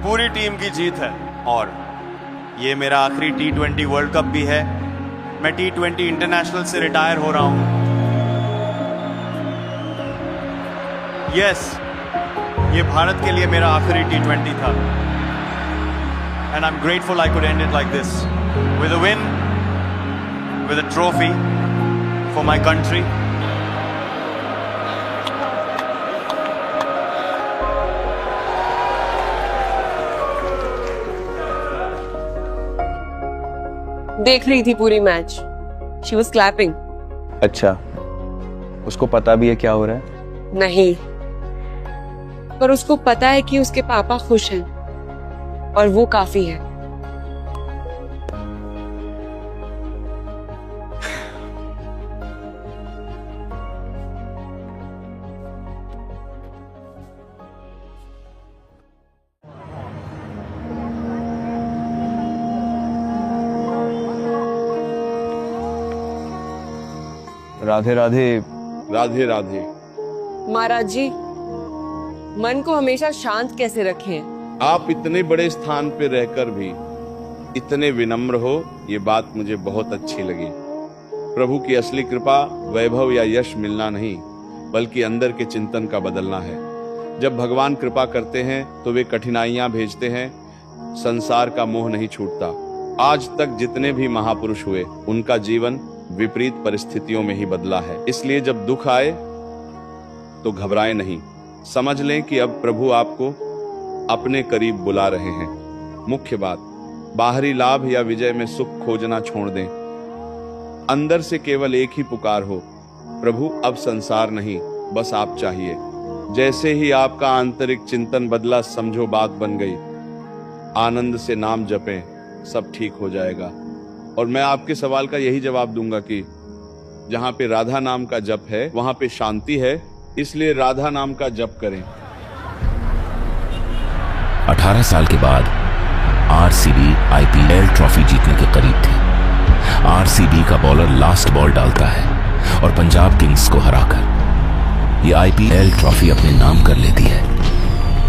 पूरी टीम की जीत है। और ये मेरा आखिरी T20 वर्ल्ड कप भी है। मैं T20 इंटरनेशनल से रिटायर हो रहा हूं। यस, ये भारत के लिए मेरा आखिरी T20 था। And I'm grateful I could end it like this, with a win, with a trophy for my country. देख रही थी पूरी मैच। She was clapping. अच्छा, उसको पता भी है क्या हो रहा है? नहीं, पर उसको पता है कि उसके पापा खुश हैं और वो काफी है। राधे राधे। राधे राधे। महाराज जी, मन को हमेशा शांत कैसे रखें? आप इतने बड़े स्थान पे रहकर भी इतने विनम्र हो, ये बात मुझे बहुत अच्छी लगी। प्रभु की असली कृपा वैभव या यश मिलना नहीं, बल्कि अंदर के चिंतन का बदलना है। जब भगवान कृपा करते हैं तो वे कठिनाइयां भेजते हैं, संसार का मोह नहीं छूटता। आज तक जितने भी महापुरुष हुए, उनका जीवन विपरीत परिस्थितियों में ही बदला है। इसलिए जब दुख आए तो घबराएं नहीं, समझ लें कि अब प्रभु आपको अपने करीब बुला रहे हैं। मुख्य बात, बाहरी लाभ या विजय में सुख खोजना छोड़ दें। अंदर से केवल एक ही पुकार हो, प्रभु अब संसार नहीं, बस आप चाहिए। जैसे ही आपका आंतरिक चिंतन बदला, समझो बात बन गई। आनंद से नाम जपें, सब ठीक हो जाएगा। और मैं आपके सवाल का यही जवाब दूंगा कि जहां पे राधा नाम का जप है, वहां पे शांति है, इसलिए राधा नाम का जप करें। 18 साल के बाद आरसीबी आईपीएल ट्रॉफी जीतने के करीब थे। आरसीबी का बॉलर लास्ट बॉल डालता है और पंजाब किंग्स को हराकर ये आईपीएल ट्रॉफी अपने नाम कर लेती है।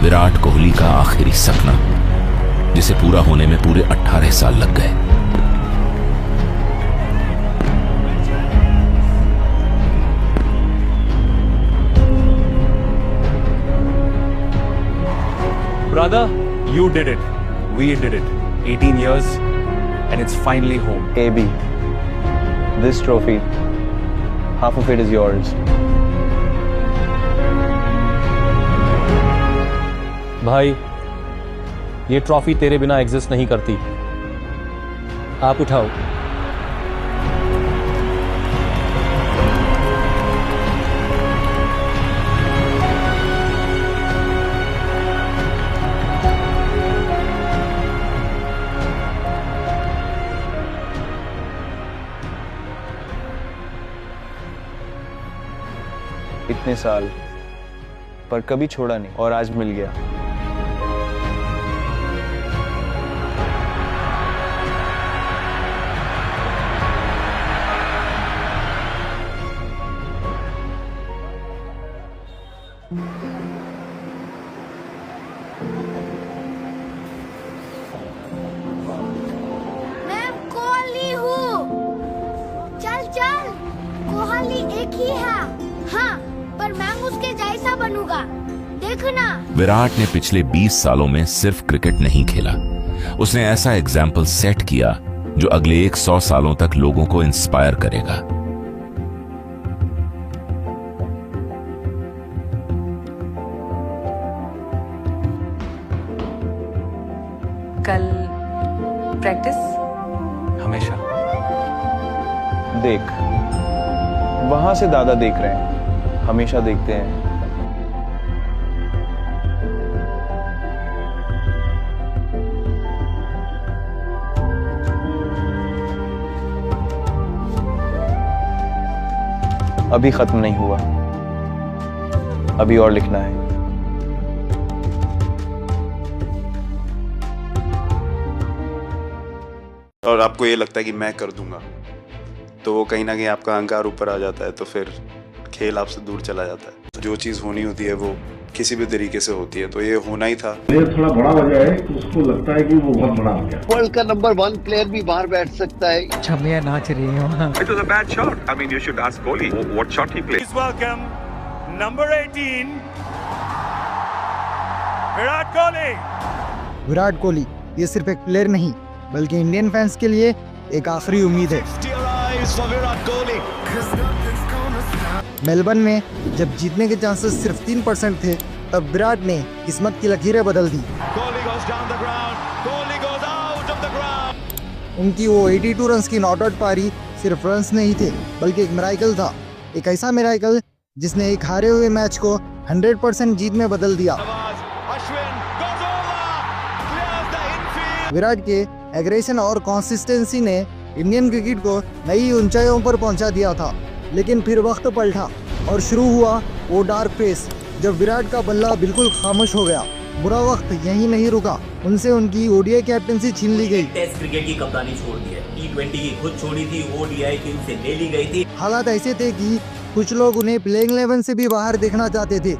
विराट कोहली का आखिरी सपना, जिसे पूरा होने में पूरे 18 साल लग गए। Brother, you did it. We did it. 18 years and it's finally home. AB, this trophy, half of it is yours. भाई, ये ट्रॉफी तेरे बिना एग्जिस्ट नहीं करती। आप उठाओ। इतने साल पर कभी छोड़ा नहीं, और आज मिल गया। मैं कोहली हूँ। चल चल, कोहली एक ही है। हाँ, पर मैं उसके जैसा बनूंगा, देखना। विराट ने पिछले 20 सालों में सिर्फ क्रिकेट नहीं खेला, उसने ऐसा एग्जाम्पल सेट किया जो अगले 100 सालों तक लोगों को इंस्पायर करेगा। कल प्रैक्टिस? हमेशा। देख, वहां से दादा देख रहे हैं, हमेशा देखते हैं। अभी खत्म नहीं हुआ, अभी और लिखना है। और आपको ये लगता है कि मैं कर दूंगा, तो वो कहीं ना कहीं आपका अहंकार ऊपर आ जाता है, तो फिर खेल आपसे दूर चला जाता है। जो चीज़ होनी होती है वो किसी भी तरीके से होती है, तो ये होना ही था। प्लेयर थोड़ा बड़ा हो जाए तो उसको लगता है कि वो बहुत बड़ा हो गया। वर्ल्ड का नंबर 1 प्लेयर भी बाहर बैठ सकता है। छमिया नाच रही है वहाँ। It was a bad shot. I mean, you should ask Kohli what shot he played. Please welcome number 18, Virat Kohli. Virat Kohli ये सिर्फ एक प्लेयर नहीं बल्कि इंडियन फैंस के लिए एक आखिरी उम्मीद है। मेलबर्न में जब जीतने के चांसेस सिर्फ 3% थे तब विराट ने किस्मत की लकीरें बदल दी। उनकी वो 82 रन्स की नॉट आउट पारी सिर्फ रन्स नहीं थे बल्कि एक मिराकल था, एक ऐसा मिराकल जिसने एक हारे हुए मैच को 100% जीत में बदल दिया। विराट के एग्रेशन और कंसिस्टेंसी ने इंडियन क्रिकेट को नई ऊंचाइयों पर पहुंचा दिया था, लेकिन फिर वक्त पलटा और शुरू हुआ वो डार्क फेस जब विराट का बल्ला बिल्कुल खामोश हो गया। बुरा वक्त यहीं नहीं रुका, उनसे उनकी ओडीआई कैप्टनसी छीन ली गई। टेस्ट क्रिकेट की कप्तानी छोड़ दी है, T20 की खुद छोड़ी थी, ओडीआई की उनसे ले ली गई थी। हालात ऐसे थे कि कुछ लोग उन्हें प्लेइंग 11 से भी बाहर देखना चाहते थे।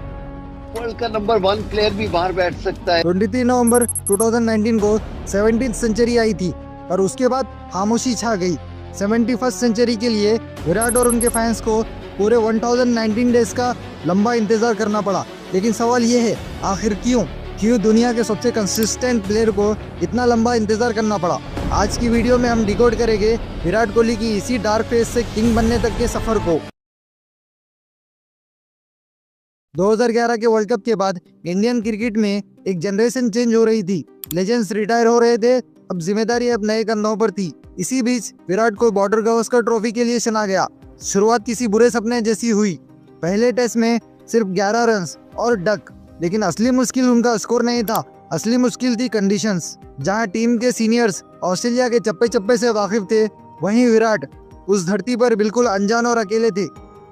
वर्ल्ड का नंबर 1 प्लेयर भी बाहर बैठ सकता है। 23 नवंबर 2019 को 17th सेंचुरी आई थी और उसके बाद खामोशी छा गई। 71st सेंचुरी के लिए विराट और उनके फैंस को पूरे 1019 डेज का लंबा इंतजार करना पड़ा। लेकिन सवाल ये है, आखिर क्यों दुनिया के सबसे कंसिस्टेंट प्लेयर को इतना लंबा इंतजार करना पड़ा? आज की वीडियो में हम डिकोड करेंगे विराट कोहली की इसी डार्क फेज से किंग बनने तक के सफर को। 2011 के वर्ल्ड कप के बाद इंडियन क्रिकेट में एक जनरेशन चेंज हो रही थी। लेजेंड्स रिटायर हो रहे थे, अब जिम्मेदारी अब नए कंधों पर थी। इसी बीच विराट को बॉर्डर गावस्कर ट्रॉफी के लिए चुना गया। शुरुआत किसी बुरे सपने जैसी हुई। पहले टेस्ट में सिर्फ 11 रन्स और डक, लेकिन असली मुश्किल उनका स्कोर नहीं था, असली मुश्किल थी कंडीशंस। जहां टीम के सीनियर्स ऑस्ट्रेलिया के चप्पे चप्पे से वाकिफ थे, वहीं विराट उस धरती पर बिल्कुल अनजान और अकेले थे।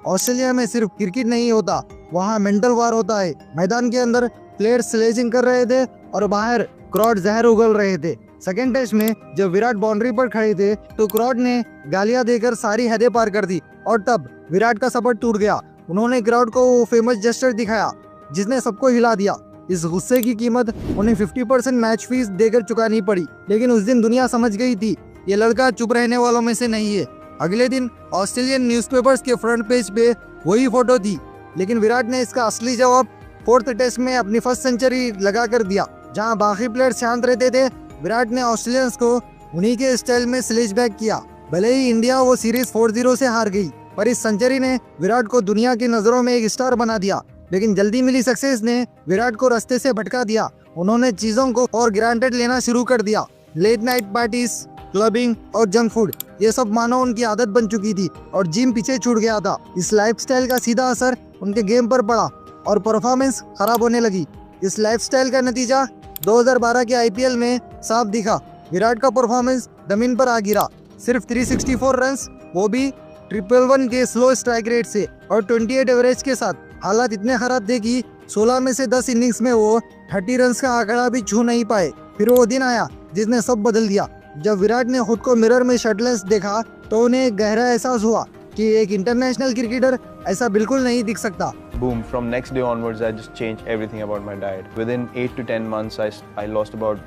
ऑस्ट्रेलिया में सिर्फ क्रिकेट नहीं होता, वहाँ मेंटल वार होता है। मैदान के अंदर प्लेयर्स स्लेजिंग कर रहे थे और बाहर क्राउड जहर उगल रहे थे। सेकेंड टेस्ट में जब विराट बाउंड्री पर खड़े थे तो क्राउड ने गालियां देकर सारी हदें पार कर दी और तब विराट का सबर टूट गया। उन्होंने क्राउड को वो फेमस जेस्चर दिखाया जिसने सबको हिला दिया। इस गुस्से की कीमत उन्हें 50% मैच फीस देकर चुकानी पड़ी। लेकिन उस दिन दुनिया समझ गई थी ये लड़का चुप रहने वालों में से नहीं है। अगले दिन ऑस्ट्रेलियन न्यूज़पेपर्स के फ्रंट पेज पे वही फोटो थी, लेकिन विराट ने इसका असली जवाब 4th टेस्ट में अपनी फर्स्ट सेंचुरी लगा कर दिया। जहां बाकी प्लेयर शांत रहते थे, विराट ने ऑस्ट्रेलियंस को उन्हीं के स्टाइल में स्लेज बैक किया। भले ही इंडिया वो सीरीज 4-0 से हार गई, पर इस सेंचुरी ने विराट को दुनिया की नजरों में एक स्टार बना दिया। लेकिन जल्दी मिली सक्सेस ने विराट को रास्ते से भटका दिया। उन्होंने चीजों को और ग्रांटेड लेना शुरू कर दिया। लेट नाइट पार्टीज, क्लबिंग और जंक फूड, ये सब मानो उनकी आदत बन चुकी थी और जिम पीछे छूट गया था। इस लाइफस्टाइल का सीधा असर उनके गेम पर पड़ा और परफॉर्मेंस खराब होने लगी। इस लाइफस्टाइल का नतीजा 2012 के आईपीएल में साफ दिखा। विराट का परफॉर्मेंस जमीन पर आ गिरा। सिर्फ 364 रन्स, वो भी 111 के स्लो स्ट्राइक रेट से और 28 एवरेज के साथ। हालात इतने खराब थे कि 16 में से 10 इनिंग्स में वो 30 रन्स का आंकड़ा भी छू नहीं पाए। फिर वो दिन आया जिसने सब बदल दिया। जब विराट ने खुद को मिरर में शर्टलेस देखा तो उन्हें एक गहरा एहसास हुआ कि एक इंटरनेशनल क्रिकेटर ऐसा बिल्कुल नहीं दिख सकता। Boom, from next day onwards I just changed everything about my diet. Within 8 to 10 months I lost about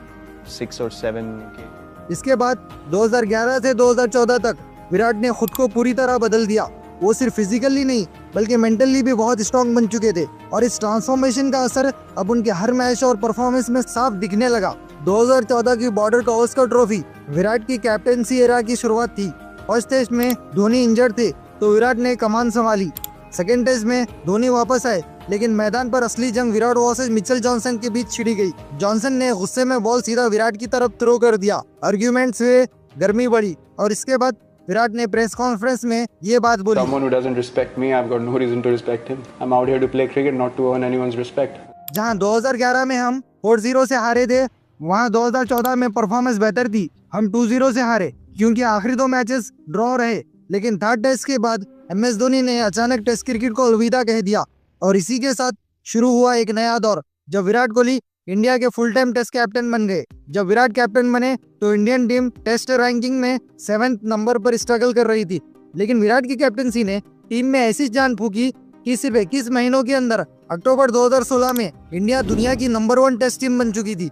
6 or 7 kg. इसके बाद 2011 से 2014 तक विराट ने खुद को पूरी तरह बदल दिया। वो सिर्फ फिजिकली नहीं बल्कि मेंटली भी बहुत स्ट्रॉन्ग बन चुके थे और इस ट्रांसफॉर्मेशन का असर अब उनके हर मैच और परफॉर्मेंस में साफ दिखने लगा। 2014 की बॉर्डर गावस्कर ट्रॉफी विराट की कैप्टेंसी एरा की शुरुआत थी। फर्स्ट टेस्ट में धोनी इंजर्ड थे तो विराट ने कमान संभाली। सेकेंड टेस्ट में धोनी वापस आए, लेकिन मैदान पर असली जंग विराट वर्सेस मिचेल जॉनसन के बीच छिड़ी गई। जॉनसन ने गुस्से में बॉल सीधा विराट की तरफ थ्रो कर दिया। आर्ग्यूमेंट्स हुए, गर्मी बढ़ी और इसके बाद विराट ने प्रेस कॉन्फ्रेंस में ये बात बोली। Someone who doesn't respect me, I've got no reason to respect him. I'm out here to play cricket, not to earn anyone's respect. जहां 2011 में हम 4-0 से हारे थे, वहां 2014 में परफॉर्मेंस बेहतर थी। हम 2-0 से हारे क्योंकि आखिरी 2 मैचेस ड्रॉ रहे। लेकिन थर्ड टेस्ट के बाद MS धोनी ने अचानक टेस्ट क्रिकेट को अलविदा कह दिया और इसी के साथ शुरू हुआ एक नया दौर जब विराट कोहली इंडिया के फुल टाइम टेस्ट कैप्टन बन गए। जब विराट कैप्टन बने तो इंडियन टीम टेस्ट रैंकिंग में 7th नंबर पर स्ट्रगल कर रही थी, लेकिन विराट की कैप्टनसी ने टीम में ऐसी जान फूकी कि सिर्फ 21 महीनों के अंदर अक्टूबर 2016 में इंडिया दुनिया की नंबर 1 टेस्ट टीम बन चुकी थी।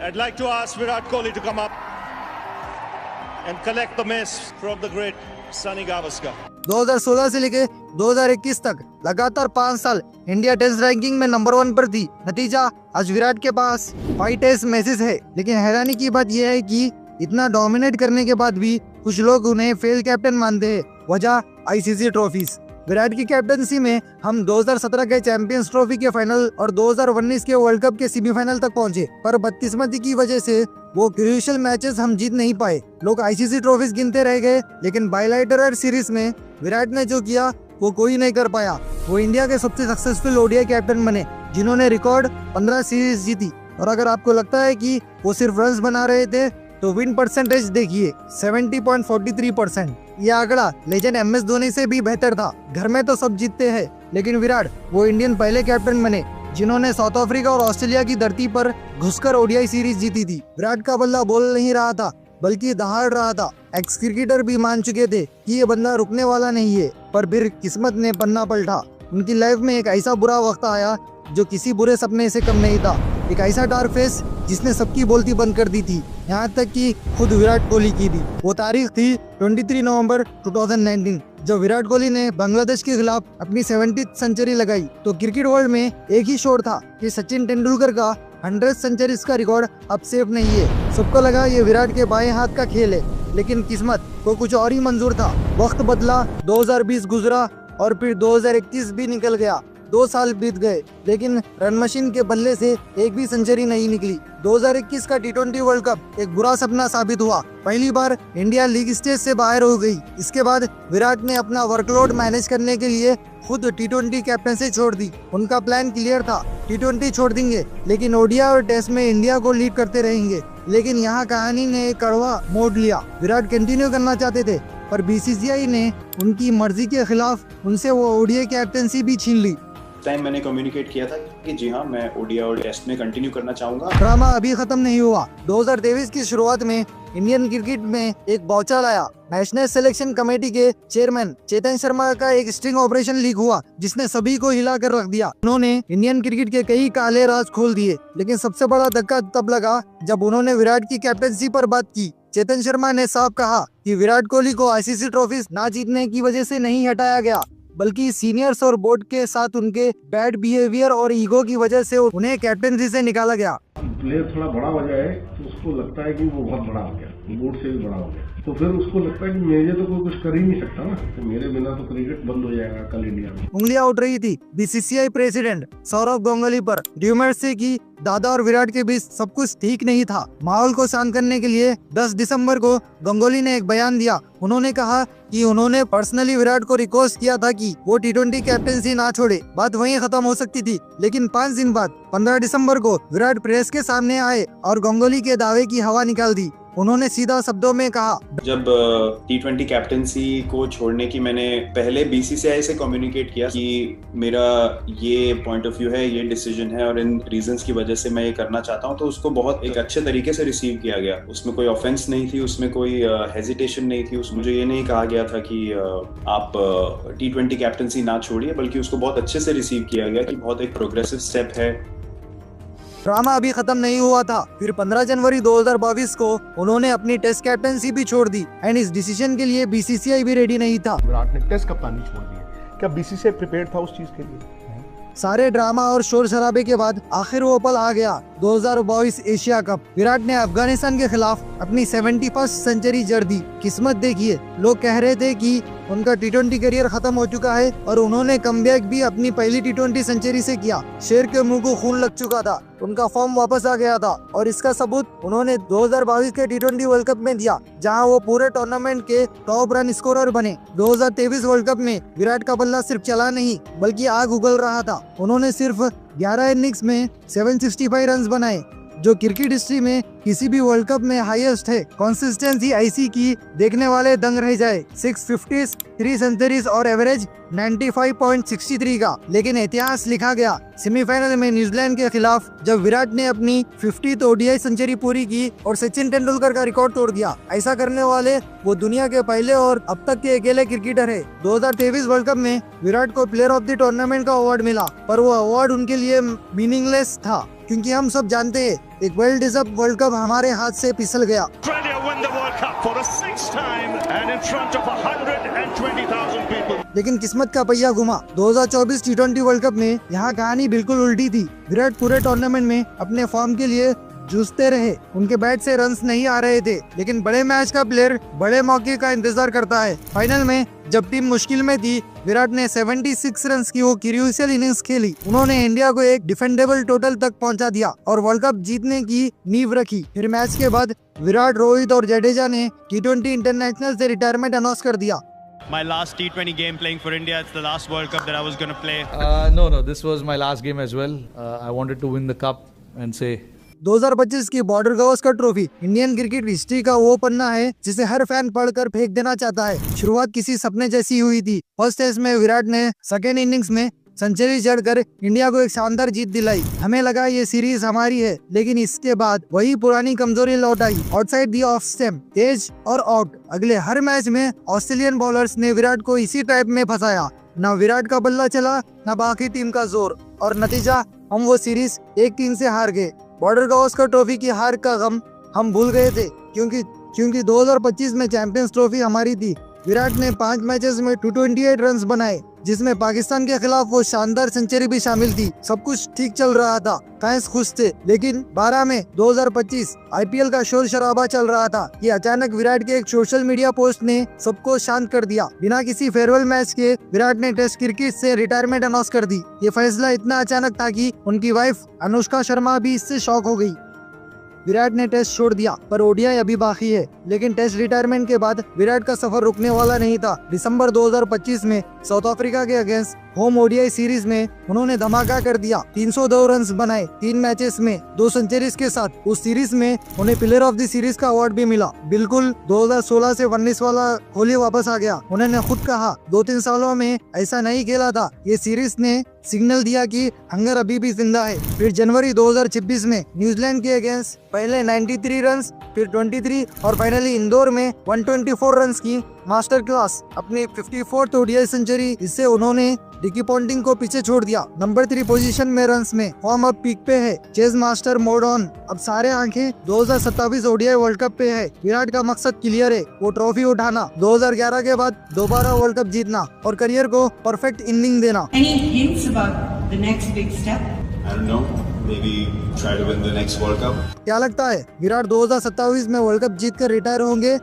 I'd like to ask Virat Kohli to come up and collect the miss from the great Sunny Gavaskar. 2016 से लेके 2021 तक लगातार 5 साल इंडिया टेस्ट रैंकिंग में नंबर 1 पर थी। नतीजा आज विराट के पास 5 टेस्ट मैचेस है। लेकिन हैरानी की बात यह है कि इतना डोमिनेट करने के बाद भी कुछ लोग उन्हें फेल कैप्टन मानते हैं। वजह आईसीसी ट्रॉफीज। विराट की कैप्टनसी में हम 2017 के चैंपियंस ट्रॉफी के फाइनल और 2019 के वर्ल्ड कप के सेमीफाइनल तक पहुंचे, पर बदकिस्मती की वजह से वो क्रूशियल मैचेस हम जीत नहीं पाए। लोग आईसीसी ट्रॉफीज गिनते रह गए, लेकिन बायलैटरल सीरीज में विराट ने जो किया वो कोई नहीं कर पाया। वो इंडिया के सबसे सक्सेसफुल ओडीआई कैप्टन बने, जिन्होंने रिकॉर्ड 15 सीरीज जीती। और अगर आपको लगता है कि वो सिर्फ रन्स बना रहे थे, तो विन परसेंटेज देखिए 70.43%। ये आंकड़ा लेजेंड एमएस धोनी से भी बेहतर था। घर में तो सब जीतते हैं, लेकिन विराट वो इंडियन पहले कैप्टन बने जिन्होंने साउथ अफ्रीका और ऑस्ट्रेलिया की धरती पर घुसकर ओडीआई सीरीज जीती थी। विराट का बल्ला बोल नहीं रहा था, बल्कि दहाड़ रहा था। एक्स क्रिकेटर भी मान चुके थे कि ये बंदा रुकने वाला नहीं है, पर फिर किस्मत ने पन्ना पलटा। उनकी लाइफ में एक ऐसा बुरा वक्त आया जो किसी बुरे सपने से कम नहीं था। एक ऐसा डार्क फेस जिसने सबकी बोलती बंद कर दी थी, यहाँ तक कि खुद विराट कोहली की भी। वो तारीख थी 23 नवंबर 2019, जब विराट कोहली ने बांग्लादेश के खिलाफ अपनी 70th सेंचुरी लगाई। तो क्रिकेट वर्ल्ड में एक ही शोर था कि सचिन तेंदुलकर का 100 सेंचुरीज का रिकॉर्ड अब सेफ नहीं है। सबको लगा ये विराट के बाएं हाथ का खेल है, लेकिन किस्मत को कुछ और ही मंजूर था। वक्त बदला, 2020 गुजरा और फिर 2021 भी निकल गया। 2 साल बीत गए, लेकिन रन मशीन के बल्ले से एक भी सेंचुरी नहीं निकली। 2021 का T20 वर्ल्ड कप एक बुरा सपना साबित हुआ। पहली बार इंडिया लीग स्टेज से बाहर हो गई। इसके बाद विराट ने अपना वर्कलोड मैनेज करने के लिए खुद T20 कैप्टनसी छोड़ दी। उनका प्लान क्लियर था, T20 छोड़ देंगे, लेकिन ओडीआई और टेस्ट में इंडिया को लीड करते रहेंगे। लेकिन यहाँ कहानी ने एक कड़वा मोड़ लिया। विराट कंटिन्यू करना चाहते थे, पर बीसीसीआई ने उनकी मर्जी के खिलाफ उनसे वो ओडीआई कैप्टनसी भी छीन ली। टाइम मैंने कम्युनिकेट किया था कि जी हाँ, मैं ओडीआई और टेस्ट में कंटिन्यू करना चाहूंगा। ड्रामा अभी खत्म नहीं हुआ। 2023 की शुरुआत में इंडियन क्रिकेट में एक भौचाल आया। नेशनल सिलेक्शन कमेटी के चेयरमैन चेतन शर्मा का एक स्टिंग ऑपरेशन लीक हुआ, जिसने सभी को हिला कर रख दिया। उन्होंने इंडियन क्रिकेट के कई काले राज खोल दिए, लेकिन सबसे बड़ा धक्का तब लगा जब उन्होंने विराट की कैप्टनसी पर बात की। चेतन शर्मा ने साफ कहा कि विराट कोहली को आईसीसी ट्रॉफीज ना जीतने की वजह से नहीं हटाया गया, बल्कि सीनियर्स और बोर्ड के साथ उनके बैड बिहेवियर और ईगो की वजह से उन्हें कैप्टनसी से निकाला गया। प्लेयर थोड़ा बड़ा हो जाए तो उसको लगता है कि वो बहुत बड़ा हो गया, बोर्ड से भी बड़ा हो गया, तो फिर उसको लगता है कि मेरे तो कोई कुछ कर ही नहीं सकता ना, तो मेरे बिना तो क्रिकेट बंद हो जाएगा कल इंडिया में। उंगलियां उठ रही थी बीसीसीआई प्रेसिडेंट सौरव गांगुली पर। र्यूमर्स से कि दादा और विराट के बीच सब कुछ ठीक नहीं था। माहौल को शांत करने के लिए 10 दिसंबर को गांगुली ने एक बयान दिया। उन्होंने कहा कि उन्होंने पर्सनली विराट को रिक्वेस्ट किया था कि वो T20 कैप्टनसी ना छोड़े। बात वहीं खत्म हो सकती थी, लेकिन 5 दिन बाद 15 दिसंबर को विराट प्रेस के सामने आए और गांगुली के दावे की हवा निकाल दी। उन्होंने सीधा शब्दों में कहा, जब T20 कैप्टनसी को छोड़ने की मैंने पहले बीसीसीआई से कम्युनिकेट किया कि मेरा ये पॉइंट ऑफ व्यू है, ये डिसीजन है और इन रीजंस की वजह से मैं ये करना चाहता हूँ, तो उसको बहुत एक अच्छे तरीके से रिसीव किया गया। उसमें कोई ऑफेंस नहीं थी, उसमें कोई हेजिटेशन नहीं थी। उसमें मुझे ये नहीं कहा गया था कि आप T20 कैप्टनसी ना छोड़िए, बल्कि उसको बहुत अच्छे से रिसीव किया गया कि बहुत एक प्रोग्रेसिव स्टेप है। ड्रामा अभी खत्म नहीं हुआ था। फिर 15 जनवरी 2022 को उन्होंने अपनी टेस्ट कैप्टनसी भी छोड़ दी एंड इस डिसीजन के लिए बीसीसीआई भी रेडी नहीं था। विराट ने टेस्ट कप्तानी छोड़ दी। क्या बीसीसीआई प्रिपेयर्ड था उस चीज के लिए? सारे ड्रामा और शोर शराबे के बाद आखिर वो पल आ गया, 2022 एशिया कप। विराट ने अफगानिस्तान के खिलाफ अपनी 71st सेंचुरी जड़ दी। किस्मत देखिए, लोग कह रहे थे कि उनका T20 करियर खत्म हो चुका है और उन्होंने कमबैक भी अपनी पहली T20 सेंचुरी से किया। शेर के मुंह को खून लग चुका था, उनका फॉर्म वापस आ गया था और इसका सबूत उन्होंने 2022 के T20 वर्ल्ड कप में दिया, जहां वो पूरे टूर्नामेंट के टॉप रन स्कोरर बने। 2023 वर्ल्ड कप में विराट का बल्ला सिर्फ चला नहीं, बल्कि आग उगल रहा था। उन्होंने सिर्फ 11 इनिंग्स में 765 रन बनाए। जो क्रिकेट हिस्ट्री में किसी भी वर्ल्ड कप में हाईएस्ट है। कंसिस्टेंसी ऐसी की देखने वाले दंग रह जाए। 650s, 3 सेंचुरीज और एवरेज 95.63 का। लेकिन इतिहास लिखा गया सेमीफाइनल में न्यूजीलैंड के खिलाफ, जब विराट ने अपनी 50th ODI सेंचुरी पूरी की और सचिन तेंदुलकर का रिकॉर्ड तोड़ दिया। ऐसा करने वाले वो दुनिया के पहले और अब तक के अकेले क्रिकेटर है। 2023 वर्ल्ड कप में विराट को प्लेयर ऑफ द टूर्नामेंट का अवार्ड मिला, पर वो अवार्ड उनके लिए मीनिंगलेस था, क्योंकि हम सब जानते हैं एक वेल डिजर्व वर्ल्ड कप हमारे हाथ से फिसल गया। Australia win the World Cup for the 6th time and in front of 120,000 people. लेकिन किस्मत का पहिया घुमा। 2024 T20 वर्ल्ड कप में यहाँ कहानी बिल्कुल उल्टी थी। विराट पूरे टूर्नामेंट में अपने फॉर्म के लिए जूझते रहे। उनके बैट से रन्स नहीं आ रहे थे, लेकिन बड़े मैच का प्लेयर बड़े मौके का इंतजार करता है। फाइनल में जब टीम मुश्किल में थी, विराट ने 76 रन्स की वो क्रूशियल इनिंग्स खेली। उन्होंने इंडिया को एक डिफेंडेबल टोटल तक पहुंचा दिया और वर्ल्ड कप जीतने की नींव रखी। फिर मैच के बाद विराट, रोहित और जडेजा ने T20 इंटरनेशनल से रिटायरमेंट अनाउंस कर दिया। My last T20 game playing for India. It's the last World Cup that I was going to play. No, this was my last game as well. I wanted to win the cup and say 2025 की border Gavaskar trophy Indian cricket history का वो पन्ना है जिसे हर fan पढ़कर फेंक देना चाहता है। शुरुआत किसी सपने जैसी हुई थी। फर्स्ट टेस्ट में विराट ने सेकेंड इनिंग्स में सेंचुरी जड़कर इंडिया को एक शानदार जीत दिलाई। हमें लगा ये सीरीज हमारी है, लेकिन इसके बाद वही पुरानी कमजोरी लौट आई। आउटसाइड दी ऑफ स्टंप, तेज और आउट। अगले हर मैच में ऑस्ट्रेलियन बॉलर्स ने विराट को इसी ट्रैप में फंसाया। न विराट का बल्ला चला, न बाकी टीम का जोर, और नतीजा हम वो सीरीज 1-3 से हार गए। बॉर्डर गावस्कर ट्रॉफी की हार का गम हम भूल गए थे, क्योंकि 2025 में चैंपियंस ट्रॉफी हमारी थी। विराट ने 5 मैचेस में 228 रन्स बनाए, जिसमें पाकिस्तान के खिलाफ वो शानदार सेंचुरी भी शामिल थी। सब कुछ ठीक चल रहा था, फैंस खुश थे। लेकिन 12 मई 2025 IPL का शोर शराबा चल रहा था कि अचानक विराट के एक सोशल मीडिया पोस्ट ने सबको शांत कर दिया। बिना किसी फेयरवेल मैच के विराट ने टेस्ट क्रिकेट से रिटायरमेंट अनाउंस कर दी। ये फैसला इतना अचानक था कि उनकी वाइफ अनुष्का शर्मा भी इससे शॉक हो गई। विराट ने टेस्ट छोड़ दिया, पर ODI अभी बाकी है। लेकिन टेस्ट रिटायरमेंट के बाद विराट का सफर रुकने वाला नहीं था। दिसंबर 2025 में साउथ अफ्रीका के अगेंस्ट होम ODI सीरीज में उन्होंने धमाका कर दिया। 302 रन्स बनाए 3 मैचेस में 2 सेंचुरीज के साथ। उस सीरीज में उन्हें प्लेयर ऑफ द सीरीज का अवार्ड भी मिला। बिल्कुल 2016 से 19 वाला कोहली वापस आ गया। उन्होंने खुद कहा 2-3 सालों में ऐसा नहीं खेला था। ये सीरीज ने सिग्नल दिया कि हंगर अभी भी जिंदा है। फिर जनवरी 2026 में न्यूजीलैंड के अगेंस्ट पहले 93 रन्स, फिर 23 और फाइनली इंदौर में 124 रन्स की मास्टर क्लास, अपनी 54th ODI सेंचुरी। इससे उन्होंने डिकी पॉन्टिंग को पीछे छोड़ दिया। नंबर 3 पोजीशन में रन्स में फॉर्म अब पीक पे है। Chase master mode on. अब सारे आंखें 2027 ODI वर्ल्ड कप पे है। विराट का मकसद क्लियर है, वो ट्रॉफी उठाना, 2011 के बाद दोबारा वर्ल्ड कप जीतना और करियर को परफेक्ट इनिंग देना। Any hints about the next big step? I don't know. Maybe try to win the next World Cup. क्या लगता है विराट 2027 में वर्ल्ड कप जीत कर रिटायर होंगे?